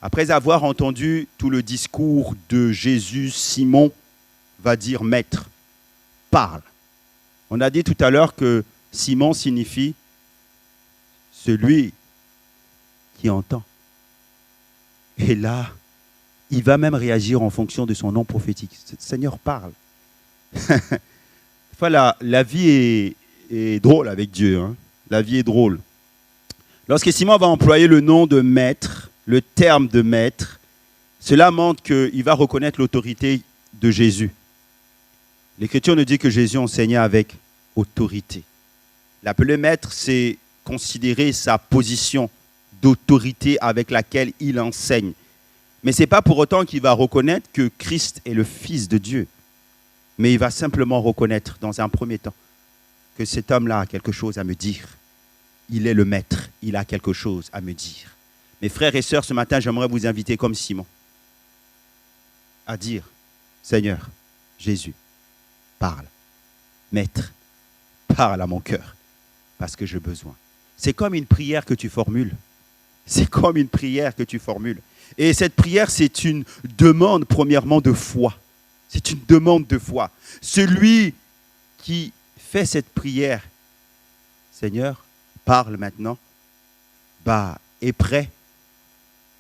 A: Après avoir entendu tout le discours de Jésus, Simon va dire « Maître, parle ». On a dit tout à l'heure que Simon signifie celui qui entend. Et là, il va même réagir en fonction de son nom prophétique. Seigneur, parle. Enfin, la vie est drôle avec Dieu. Hein. La vie est drôle. Lorsque Simon va employer le nom de maître, le terme de maître, cela montre qu'il va reconnaître l'autorité de Jésus. L'Écriture nous dit que Jésus enseignait avec autorité. L'appeler maître, c'est considérer sa position d'autorité avec laquelle il enseigne. Mais ce n'est pas pour autant qu'il va reconnaître que Christ est le Fils de Dieu. Mais il va simplement reconnaître dans un premier temps que cet homme-là a quelque chose à me dire. Il est le maître, il a quelque chose à me dire. Mes frères et sœurs, ce matin, j'aimerais vous inviter comme Simon à dire, Seigneur, Jésus, parle. Maître, parle à mon cœur parce que j'ai besoin. C'est comme une prière que tu formules. C'est comme une prière que tu formules. Et cette prière, c'est une demande premièrement de foi. C'est une demande de foi. Celui qui fait cette prière, Seigneur, parle maintenant, est prêt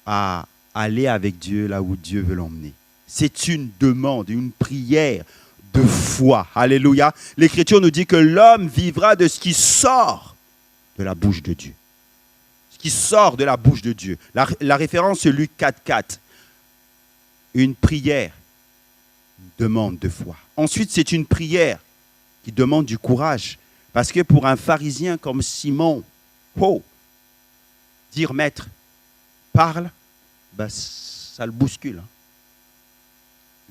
A: à aller avec Dieu là où Dieu veut l'emmener. C'est une demande, une prière de foi. Alléluia. L'Écriture nous dit que l'homme vivra de ce qui sort de la bouche de Dieu. Ce qui sort de la bouche de Dieu. La référence, c'est Luc 4,4. Une prière, une demande de foi. Ensuite, c'est une prière qui demande du courage. Parce que pour un pharisien comme Simon, dire maître, parle, ça le bouscule.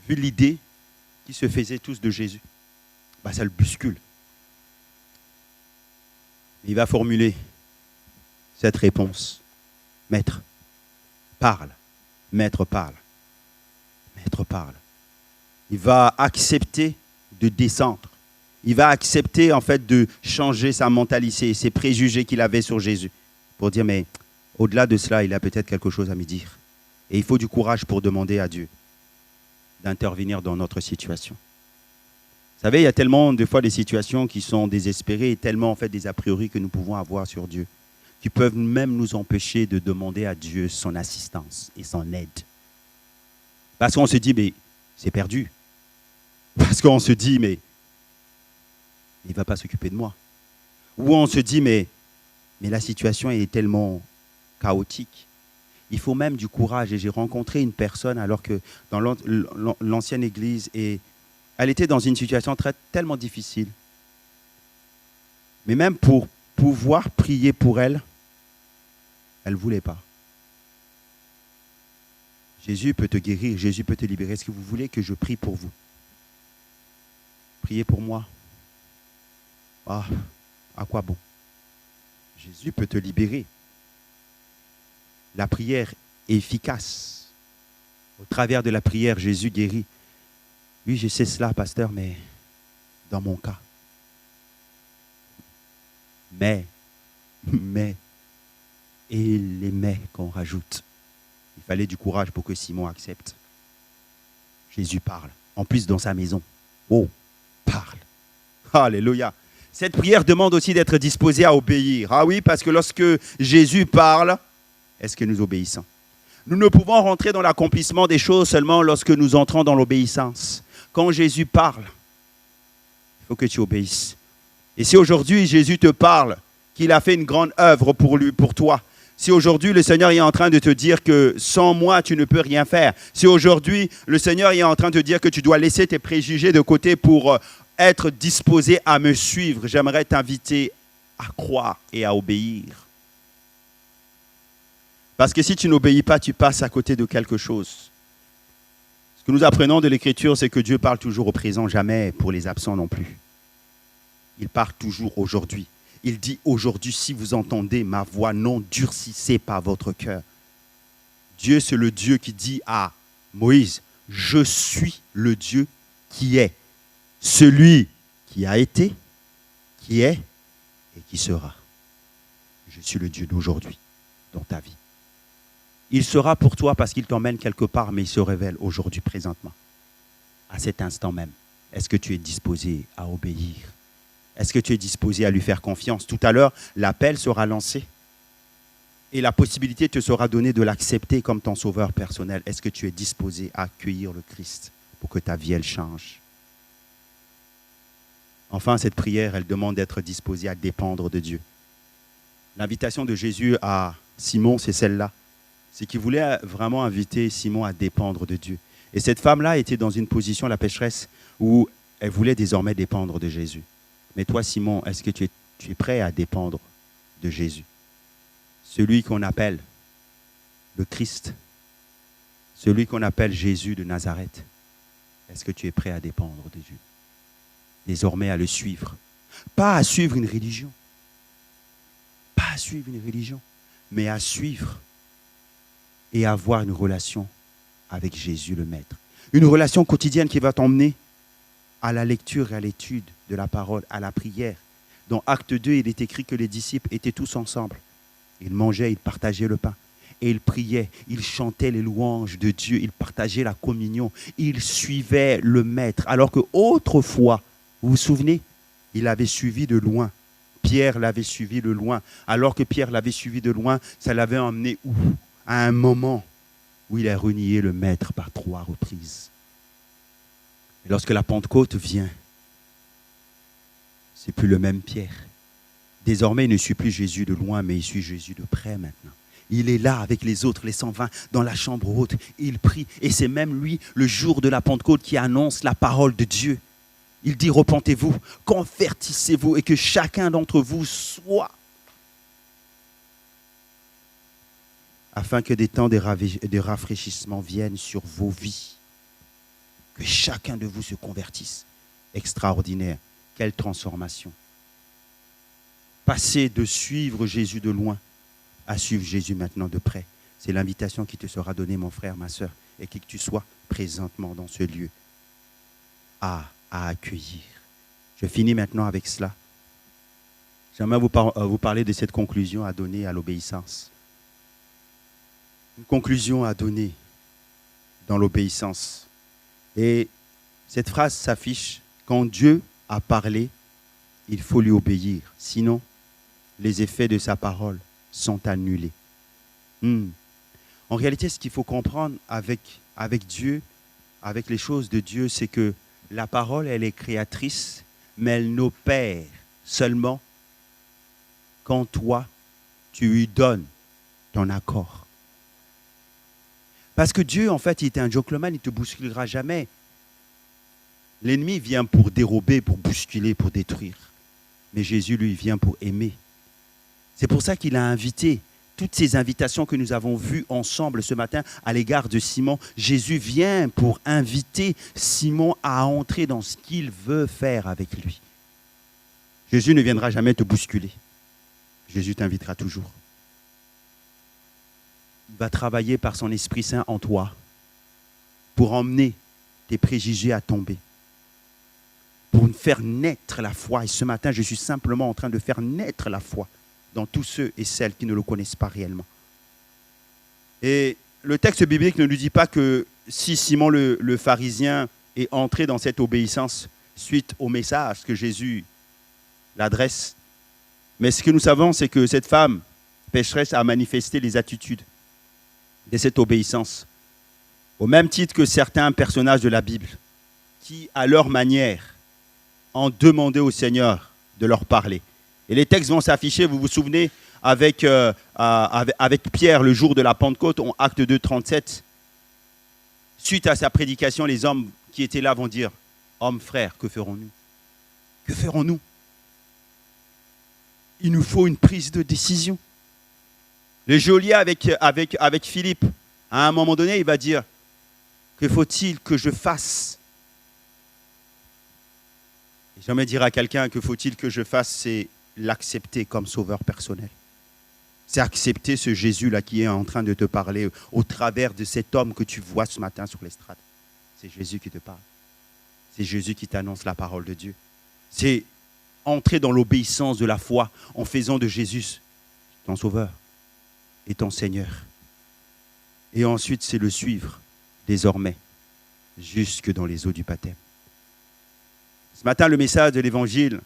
A: Vu l'idée qui se faisaient tous de Jésus, ça le bouscule. Il va formuler cette réponse. Maître, parle. Maître, parle. Maître, parle. Il va accepter de descendre. Il va accepter en fait de changer sa mentalité, ses préjugés qu'il avait sur Jésus. Pour dire, mais au-delà de cela, il a peut-être quelque chose à me dire. Et il faut du courage pour demander à Dieu d'intervenir dans notre situation. Vous savez, il y a tellement de fois des situations qui sont désespérées et tellement en fait des a priori que nous pouvons avoir sur Dieu, qui peuvent même nous empêcher de demander à Dieu son assistance et son aide. Parce qu'on se dit, mais c'est perdu. Parce qu'on se dit, mais il ne va pas s'occuper de moi. Ou on se dit, mais la situation est tellement chaotique. Il faut même du courage. Et j'ai rencontré une personne alors que dans l'ancienne église, et elle était dans une situation tellement difficile. Mais même pour pouvoir prier pour elle, elle ne voulait pas. Jésus peut te guérir, Jésus peut te libérer. Est-ce que vous voulez que je prie pour vous? Priez pour moi. À quoi bon? Jésus peut te libérer. La prière est efficace. Au travers de la prière, Jésus guérit. Oui, je sais cela, pasteur, mais dans mon cas. Mais, et les mais qu'on rajoute. Il fallait du courage pour que Simon accepte. Jésus parle. En plus, dans sa maison. Parle. Alléluia. Cette prière demande aussi d'être disposé à obéir. Ah oui, parce que lorsque Jésus parle, est-ce que nous obéissons? Nous ne pouvons rentrer dans l'accomplissement des choses seulement lorsque nous entrons dans l'obéissance. Quand Jésus parle, il faut que tu obéisses. Et si aujourd'hui Jésus te parle, qu'il a fait une grande œuvre pour toi, si aujourd'hui le Seigneur est en train de te dire que sans moi tu ne peux rien faire, si aujourd'hui le Seigneur est en train de te dire que tu dois laisser tes préjugés de côté pour être disposé à me suivre, j'aimerais t'inviter à croire et à obéir. Parce que si tu n'obéis pas, tu passes à côté de quelque chose. Ce que nous apprenons de l'Écriture, c'est que Dieu parle toujours au présent, jamais pour les absents non plus. Il parle toujours aujourd'hui. Il dit aujourd'hui, si vous entendez ma voix, n'endurcissez pas votre cœur. Dieu, c'est le Dieu qui dit à Moïse, je suis le Dieu qui est. Celui qui a été, qui est et qui sera. Je suis le Dieu d'aujourd'hui dans ta vie. Il sera pour toi parce qu'il t'emmène quelque part, mais il se révèle aujourd'hui, présentement. À cet instant même, est-ce que tu es disposé à obéir? Est-ce que tu es disposé à lui faire confiance? Tout à l'heure, l'appel sera lancé et la possibilité te sera donnée de l'accepter comme ton sauveur personnel. Est-ce que tu es disposé à accueillir le Christ pour que ta vie, elle change? Enfin, cette prière, elle demande d'être disposé à dépendre de Dieu. L'invitation de Jésus à Simon, c'est celle-là. C'est qu'il voulait vraiment inviter Simon à dépendre de Dieu. Et cette femme-là était dans une position, la pécheresse, où elle voulait désormais dépendre de Jésus. Mais toi, Simon, est-ce que tu es prêt à dépendre de Jésus? Celui qu'on appelle le Christ, celui qu'on appelle Jésus de Nazareth. Est-ce que tu es prêt à dépendre de Dieu? Désormais à le suivre. Pas à suivre une religion. Pas à suivre une religion, mais à suivre et avoir une relation avec Jésus le Maître. Une relation quotidienne qui va t'emmener à la lecture et à l'étude de la parole, à la prière. Dans Acte 2, il est écrit que les disciples étaient tous ensemble. Ils mangeaient, ils partageaient le pain. Et ils priaient, ils chantaient les louanges de Dieu, ils partageaient la communion, ils suivaient le Maître. Alors qu'autrefois, vous vous souvenez, il avait suivi de loin. Pierre l'avait suivi de loin. Alors que Pierre l'avait suivi de loin, ça l'avait emmené où? À un moment où il a renié le Maître par 3 reprises. Et lorsque la Pentecôte vient, c'est plus le même Pierre. Désormais, il ne suit plus Jésus de loin, mais il suit Jésus de près maintenant. Il est là avec les autres, les 120, dans la chambre haute. Il prie. Et c'est même lui, le jour de la Pentecôte, qui annonce la parole de Dieu. Il dit, repentez-vous, convertissez-vous et que chacun d'entre vous soit. Afin que des temps de rafraîchissement viennent sur vos vies. Que chacun de vous se convertisse. Extraordinaire. Quelle transformation. Passer de suivre Jésus de loin à suivre Jésus maintenant de près. C'est l'invitation qui te sera donnée, mon frère, ma soeur, et que tu sois présentement dans ce lieu à accueillir. Je finis maintenant avec cela. J'aimerais vous parler de cette conclusion à donner à l'obéissance. Une conclusion à donner dans l'obéissance. Et cette phrase s'affiche: quand Dieu a parlé, il faut lui obéir. Sinon, les effets de sa parole sont annulés. En réalité, ce qu'il faut comprendre avec Dieu, avec les choses de Dieu, c'est que la parole, elle est créatrice, mais elle n'opère seulement quand toi, tu lui donnes ton accord. Parce que Dieu, en fait, il est un gentleman, il ne te bousculera jamais. L'ennemi vient pour dérober, pour bousculer, pour détruire. Mais Jésus, lui, vient pour aimer. C'est pour ça qu'il a invité toutes ces invitations que nous avons vues ensemble ce matin à l'égard de Simon. Jésus vient pour inviter Simon à entrer dans ce qu'il veut faire avec lui. Jésus ne viendra jamais te bousculer. Jésus t'invitera toujours. Il va travailler par son Esprit Saint en toi pour emmener tes préjugés à tomber, pour faire naître la foi. Et ce matin, je suis simplement en train de faire naître la foi dans tous ceux et celles qui ne le connaissent pas réellement. Et le texte biblique ne nous dit pas que si Simon le pharisien est entré dans cette obéissance suite au message que Jésus l'adresse, mais ce que nous savons, c'est que cette femme pécheresse a manifesté les attitudes de cette obéissance, au même titre que certains personnages de la Bible, qui, à leur manière, ont demandé au Seigneur de leur parler. Et les textes vont s'afficher, vous vous souvenez, avec Pierre le jour de la Pentecôte, en Acte 2, 37. Suite à sa prédication, les hommes qui étaient là vont dire: hommes, frères, que ferons-nous? Que ferons-nous? Il nous faut une prise de décision. Le geôlier avec Philippe, à un moment donné, il va dire: que faut-il que je fasse? Et jamais dire à quelqu'un que faut-il que je fasse, c'est l'accepter comme sauveur personnel. C'est accepter ce Jésus-là qui est en train de te parler au travers de cet homme que tu vois ce matin sur l'estrade. C'est Jésus qui te parle. C'est Jésus qui t'annonce la parole de Dieu. C'est entrer dans l'obéissance de la foi en faisant de Jésus ton sauveur et ton Seigneur. Et ensuite, c'est le suivre désormais jusque dans les eaux du baptême. Ce matin, le message de l'Évangile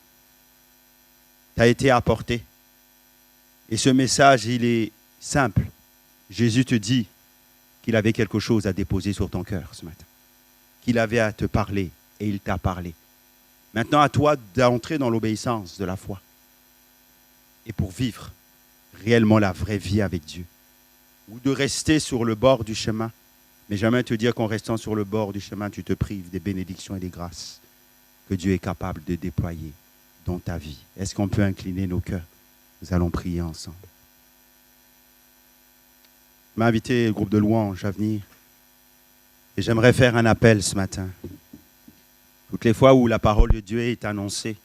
A: t'a été apporté. Et ce message, il est simple. Jésus te dit qu'il avait quelque chose à déposer sur ton cœur ce matin. Qu'il avait à te parler et il t'a parlé. Maintenant, à toi d'entrer dans l'obéissance de la foi. Et pour vivre réellement la vraie vie avec Dieu. Ou de rester sur le bord du chemin. Mais jamais te dire qu'en restant sur le bord du chemin, tu te prives des bénédictions et des grâces que Dieu est capable de déployer dans ta vie. Est-ce qu'on peut incliner nos cœurs? Nous allons prier ensemble. Je m'ai invité le groupe de louanges à venir. Et j'aimerais faire un appel ce matin. Toutes les fois où la parole de Dieu est annoncée,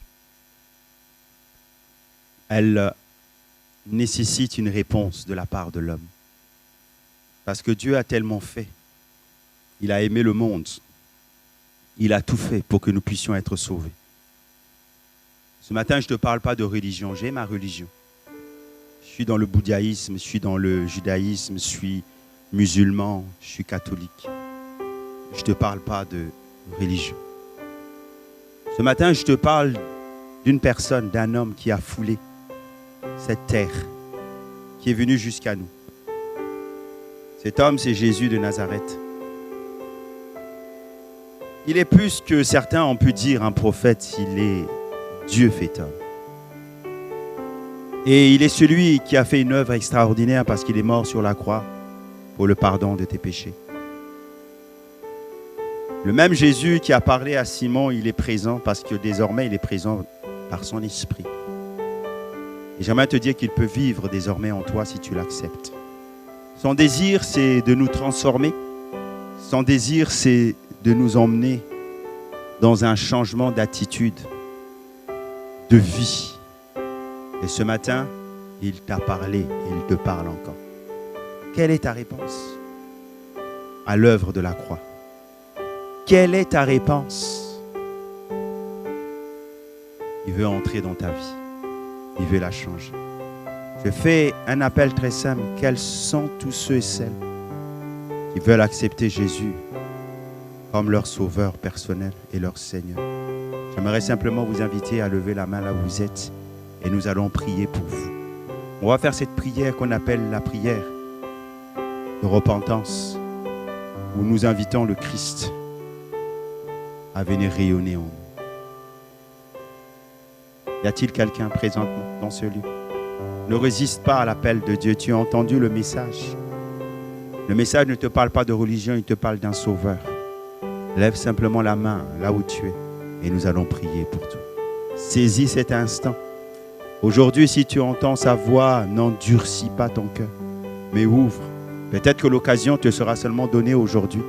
A: elle nécessite une réponse de la part de l'homme. Parce que Dieu a tellement fait Il a aimé le monde. Il a tout fait pour que nous puissions être sauvés. Ce matin, je ne te parle pas de religion. J'ai ma religion. Je suis dans le bouddhisme, je suis dans le judaïsme, je suis musulman, je suis catholique. Je ne te parle pas de religion. Ce matin, je te parle d'une personne, d'un homme qui a foulé cette terre, qui est venu jusqu'à nous. Cet homme, c'est Jésus de Nazareth. Il est plus que certains ont pu dire un prophète, il est Dieu fait homme. Et il est celui qui a fait une œuvre extraordinaire parce qu'il est mort sur la croix pour le pardon de tes péchés. Le même Jésus qui a parlé à Simon, il est présent parce que désormais il est présent par son esprit. Et j'aimerais te dire qu'il peut vivre désormais en toi si tu l'acceptes. Son désir, c'est de nous transformer. Son désir, c'est de nous emmener dans un changement d'attitude, de vie. Et ce matin, il t'a parlé et il te parle encore. Quelle est ta réponse à l'œuvre de la croix? Quelle est ta réponse? Il veut entrer dans ta vie. Il veut la changer. Je fais un appel très simple. Quels sont tous ceux et celles qui veulent accepter Jésus comme leur sauveur personnel et leur Seigneur? J'aimerais simplement vous inviter à lever la main là où vous êtes et nous allons prier pour vous. On va faire cette prière qu'on appelle la prière de repentance, où nous invitons le Christ à venir rayonner en nous. Y a-t-il quelqu'un présentement dans ce lieu? Ne résiste pas à l'appel de Dieu. Tu as entendu le message. Le message ne te parle pas de religion, il te parle d'un sauveur. Lève simplement la main là où tu es et nous allons prier pour toi. Saisis cet instant. Aujourd'hui, si tu entends sa voix, n'endurcis pas ton cœur, mais ouvre. Peut-être que l'occasion te sera seulement donnée aujourd'hui.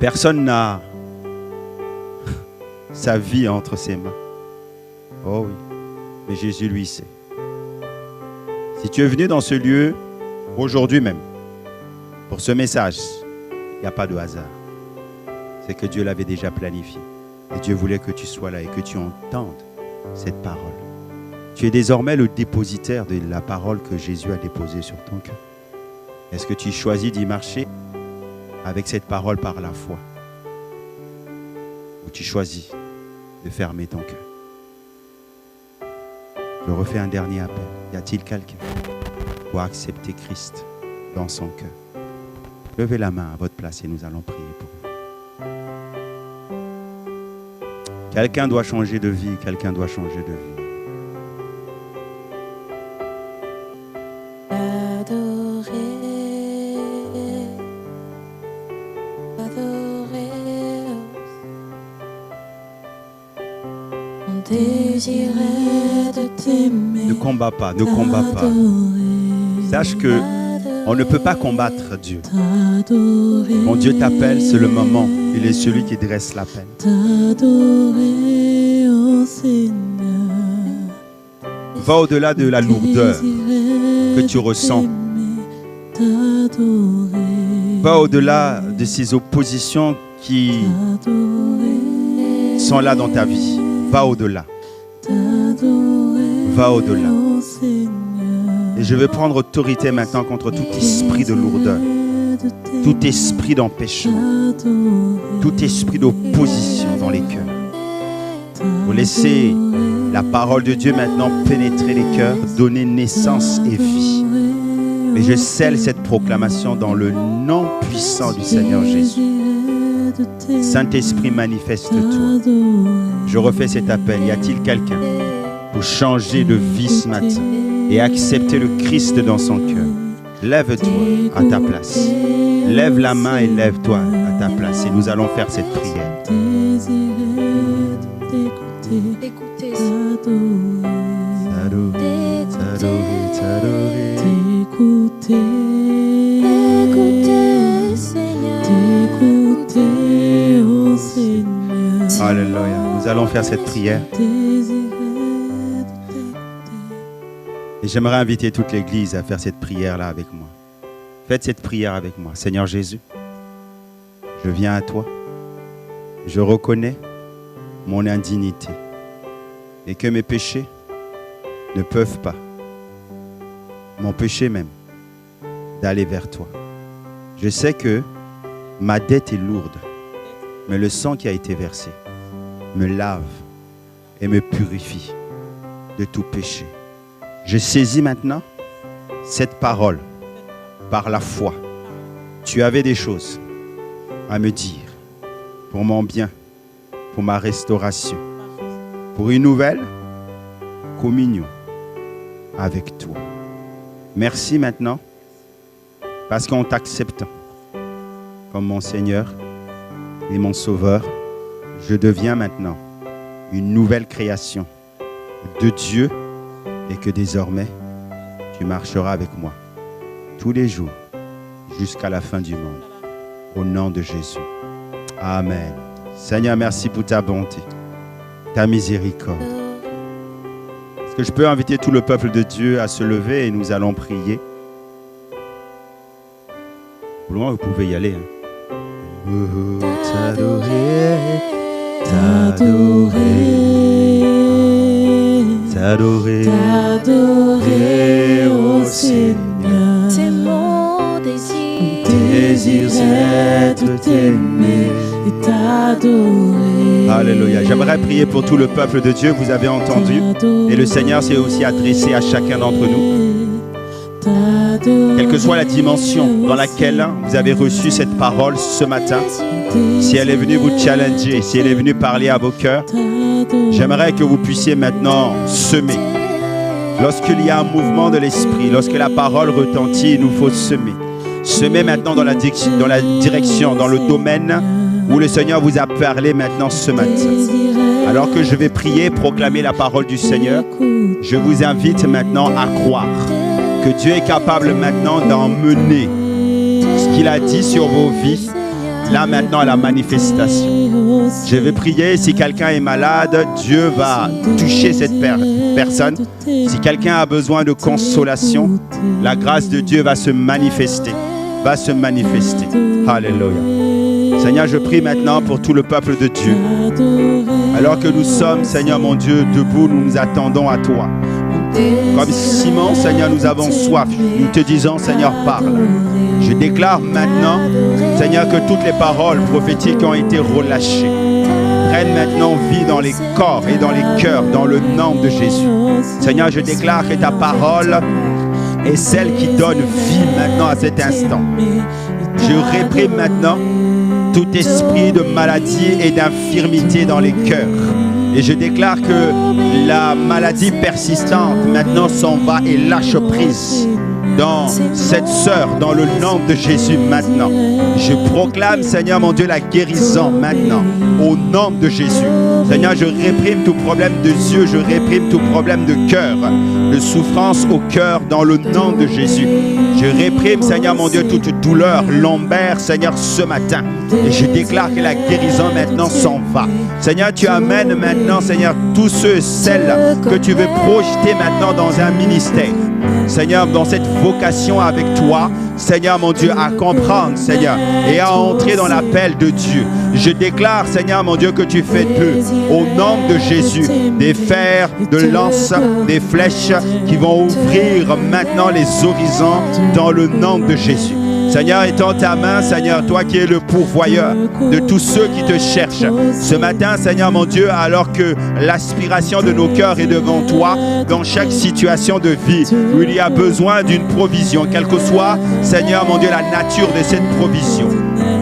A: Personne n'a sa vie entre ses mains. Oh oui, mais Jésus lui sait. Si tu es venu dans ce lieu, aujourd'hui même, pour ce message, il n'y a pas de hasard. C'est que Dieu l'avait déjà planifié. Et Dieu voulait que tu sois là et que tu entendes cette parole. Tu es désormais le dépositaire de la parole que Jésus a déposée sur ton cœur. Est-ce que tu choisis d'y marcher avec cette parole par la foi? Ou tu choisis de fermer ton cœur? Je refais un dernier appel. Y a-t-il quelqu'un pour accepter Christ dans son cœur? Levez la main à votre place et nous allons prier pour vous. Quelqu'un doit changer de vie, quelqu'un doit changer de vie. Ne combat pas, ne combat pas. Sache que on ne peut pas combattre Dieu. Quand Dieu t'appelle, c'est le moment. Il est celui qui dresse l'appel. Va au-delà de la lourdeur que tu ressens. Va au-delà de ces oppositions qui sont là dans ta vie. Va au-delà. Va au-delà. Et je vais prendre autorité maintenant contre tout esprit de lourdeur, tout esprit d'empêchement, tout esprit d'opposition dans les cœurs. Vous laissez la parole de Dieu maintenant pénétrer les cœurs, donner naissance et vie. Mais je scelle cette proclamation dans le nom puissant du Seigneur Jésus. Saint-Esprit, manifeste-toi. Je refais cet appel. Y a-t-il quelqu'un pour changer de vie ce matin et accepter le Christ dans son cœur? Lève-toi à ta place. Lève la main et lève-toi à ta place. Et nous allons faire cette prière.
B: Écoutez, Seigneur.
A: Alléluia. Nous allons faire cette prière. Et j'aimerais inviter toute l'Église à faire cette prière-là avec moi. Faites cette prière avec moi. Seigneur Jésus, je viens à toi. Je reconnais mon indignité et que mes péchés ne peuvent pas m'empêcher même d'aller vers toi. Je sais que ma dette est lourde, mais le sang qui a été versé me lave et me purifie de tout péché. Je saisis maintenant cette parole par la foi. Tu avais des choses à me dire pour mon bien, pour ma restauration, pour une nouvelle communion avec toi. Merci maintenant parce qu'en t'acceptant comme mon Seigneur et mon Sauveur, je deviens maintenant une nouvelle création de Dieu et que désormais tu marcheras avec moi tous les jours jusqu'à la fin du monde. Au nom de Jésus. Amen. Seigneur, merci pour ta bonté, ta miséricorde. Est-ce que je peux inviter tout le peuple de Dieu à se lever et nous allons prier? Pour le moment, vous pouvez y aller.
B: T'adorer,
A: T'adorer,
B: t'adorer, ô Seigneur. C'est mon désir.
A: Désir
B: être t'aimer et t'adorer.
A: Alléluia. J'aimerais prier pour tout le peuple de Dieu. Vous avez entendu. Et le Seigneur s'est aussi adressé à chacun d'entre nous. Quelle que soit la dimension dans laquelle vous avez reçu cette parole ce matin, si elle est venue vous challenger, si elle est venue parler à vos cœurs, j'aimerais que vous puissiez maintenant semer. Lorsqu'il y a un mouvement de l'esprit, lorsque la parole retentit, il nous faut semer. Semer maintenant dans la direction, dans le domaine où le Seigneur vous a parlé maintenant ce matin. Alors que je vais prier, proclamer la parole du Seigneur, je vous invite maintenant à croire que Dieu est capable maintenant d'emmener ce qu'il a dit sur vos vies, là maintenant à la manifestation. Je vais prier, si quelqu'un est malade, Dieu va toucher cette personne. Si quelqu'un a besoin de consolation, la grâce de Dieu va se manifester. Alléluia. Seigneur, je prie maintenant pour tout le peuple de Dieu. Alors que nous sommes, Seigneur mon Dieu, debout, nous nous attendons à toi. Comme Simon, Seigneur, nous avons soif. Nous te disons, Seigneur, parle. Je déclare maintenant, Seigneur, que toutes les paroles prophétiques ont été relâchées prennent maintenant vie dans les corps et dans les cœurs, dans le nom de Jésus. Seigneur, je déclare que ta parole est celle qui donne vie maintenant à cet instant. Je réprime maintenant tout esprit de maladie et d'infirmité dans les cœurs. Et je déclare que la maladie persistante maintenant s'en va et lâche prise dans cette sœur, dans le nom de Jésus maintenant. Je proclame, Seigneur mon Dieu, la guérison maintenant, au nom de Jésus. Seigneur, je réprime tout problème de yeux, je réprime tout problème de cœur, de souffrance au cœur, dans le nom de Jésus. Je réprime, Seigneur mon Dieu, toute douleur lombaire, Seigneur, ce matin. Et je déclare que la guérison maintenant s'en va. Seigneur, tu amènes maintenant, Seigneur, tous ceux et celles que tu veux projeter maintenant dans un ministère. Seigneur, dans cette vocation avec toi, Seigneur mon Dieu, à comprendre, Seigneur, et à entrer dans l'appel de Dieu. Je déclare, Seigneur mon Dieu, que tu fais d'eux, au nom de Jésus, des fers, de lances, des flèches qui vont ouvrir maintenant les horizons dans le nom de Jésus. Seigneur, étends ta main, Seigneur, toi qui es le pourvoyeur de tous ceux qui te cherchent. Ce matin, Seigneur mon Dieu, alors que l'aspiration de nos cœurs est devant toi, dans chaque situation de vie où il y a besoin d'une provision, quelle que soit, Seigneur mon Dieu, la nature de cette provision,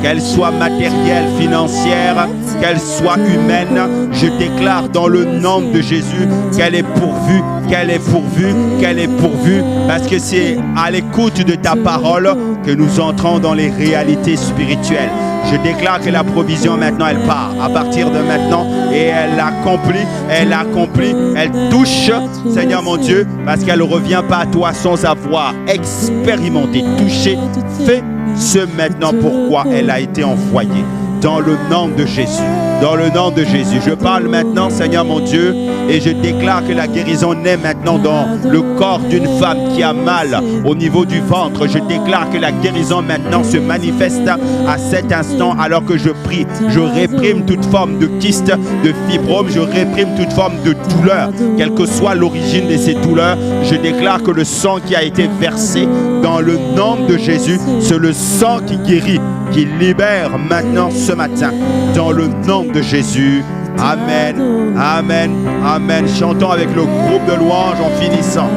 A: qu'elle soit matérielle, financière, qu'elle soit humaine, je déclare dans le nom de Jésus qu'elle est pourvue, qu'elle est pourvue, qu'elle est pourvue, parce que c'est à l'écoute de ta parole que nous entrons dans les réalités spirituelles. Je déclare que la provision maintenant, elle part à partir de maintenant et elle accomplit, elle touche, Seigneur mon Dieu, parce qu'elle ne revient pas à toi sans avoir expérimenté, touché, fait ce maintenant pourquoi elle a été envoyée. Dans le nom de Jésus. Dans le nom de Jésus. Je parle maintenant, Seigneur mon Dieu, et je déclare que la guérison naît maintenant dans le corps d'une femme qui a mal au niveau du ventre. Je déclare que la guérison maintenant se manifeste à cet instant alors que je prie. Je réprime toute forme de kyste, de fibrome, je réprime toute forme de douleur. Quelle que soit l'origine de ces douleurs, je déclare que le sang qui a été versé dans le nom de Jésus, c'est le sang qui guérit, qui libère maintenant ce matin. Dans le nom de Jésus. Amen, amen, amen. Chantons avec le groupe de louanges en finissant.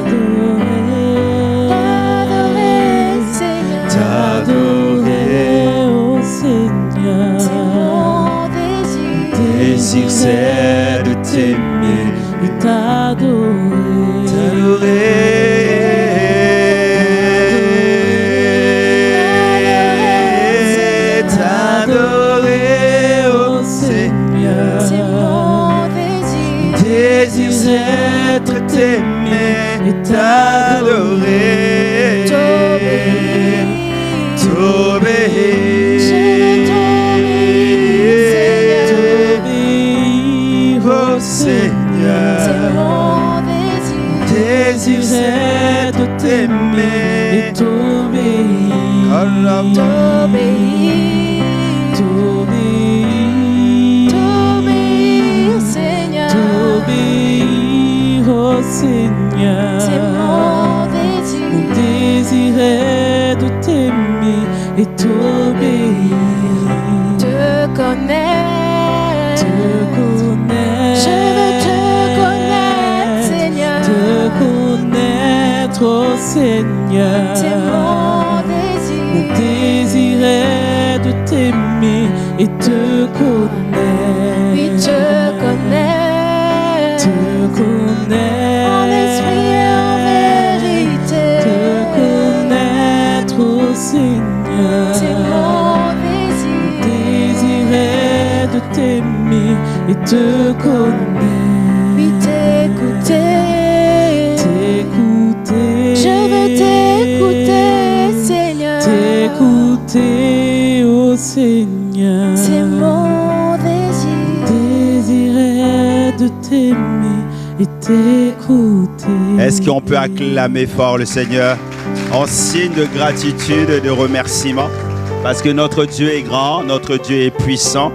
B: T'adorer, oh Seigneur.
C: C'est mon
B: Désir c'est de t'aimer et t'adorer. T'adorer, oh Seigneur.
C: C'est mon
B: Désir c'est de t'aimer et t'adorer. T'obéir, t'obéir, oh Seigneur.
C: C'est mon
B: Désir c'est de t'aimer et t'obéir.
C: T'obéir, Seigneur.
B: T'obéir, oh Seigneur.
C: C'est mon désir.
B: Mon désir est de t'aimer et t'obéir.
C: Te connaître.
B: Te connaître.
C: Je veux te connaître, Seigneur.
B: Te connaître, oh Seigneur.
C: C'est mon désir.
B: Mon désir est de t'aimer et te connaître.
C: Oui, te connaître.
B: Te connaître.
C: En esprit et en vérité.
B: Te connaître, oh Seigneur.
C: C'est mon désir.
B: Désir est de t'aimer et te connaître.
C: Oui, t'écouter.
B: T'écouter.
C: Je veux t'écouter, Seigneur.
B: T'écouter, oh Seigneur.
C: C'est mon désir.
B: Désir est de t'aimer et t'écouter.
A: Est-ce qu'on peut acclamer fort le Seigneur en signe de gratitude et de remerciement? Parce que notre Dieu est grand, notre Dieu est puissant.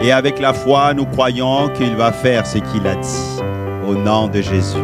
A: Et avec la foi, nous croyons qu'il va faire ce qu'il a dit. Au nom de Jésus.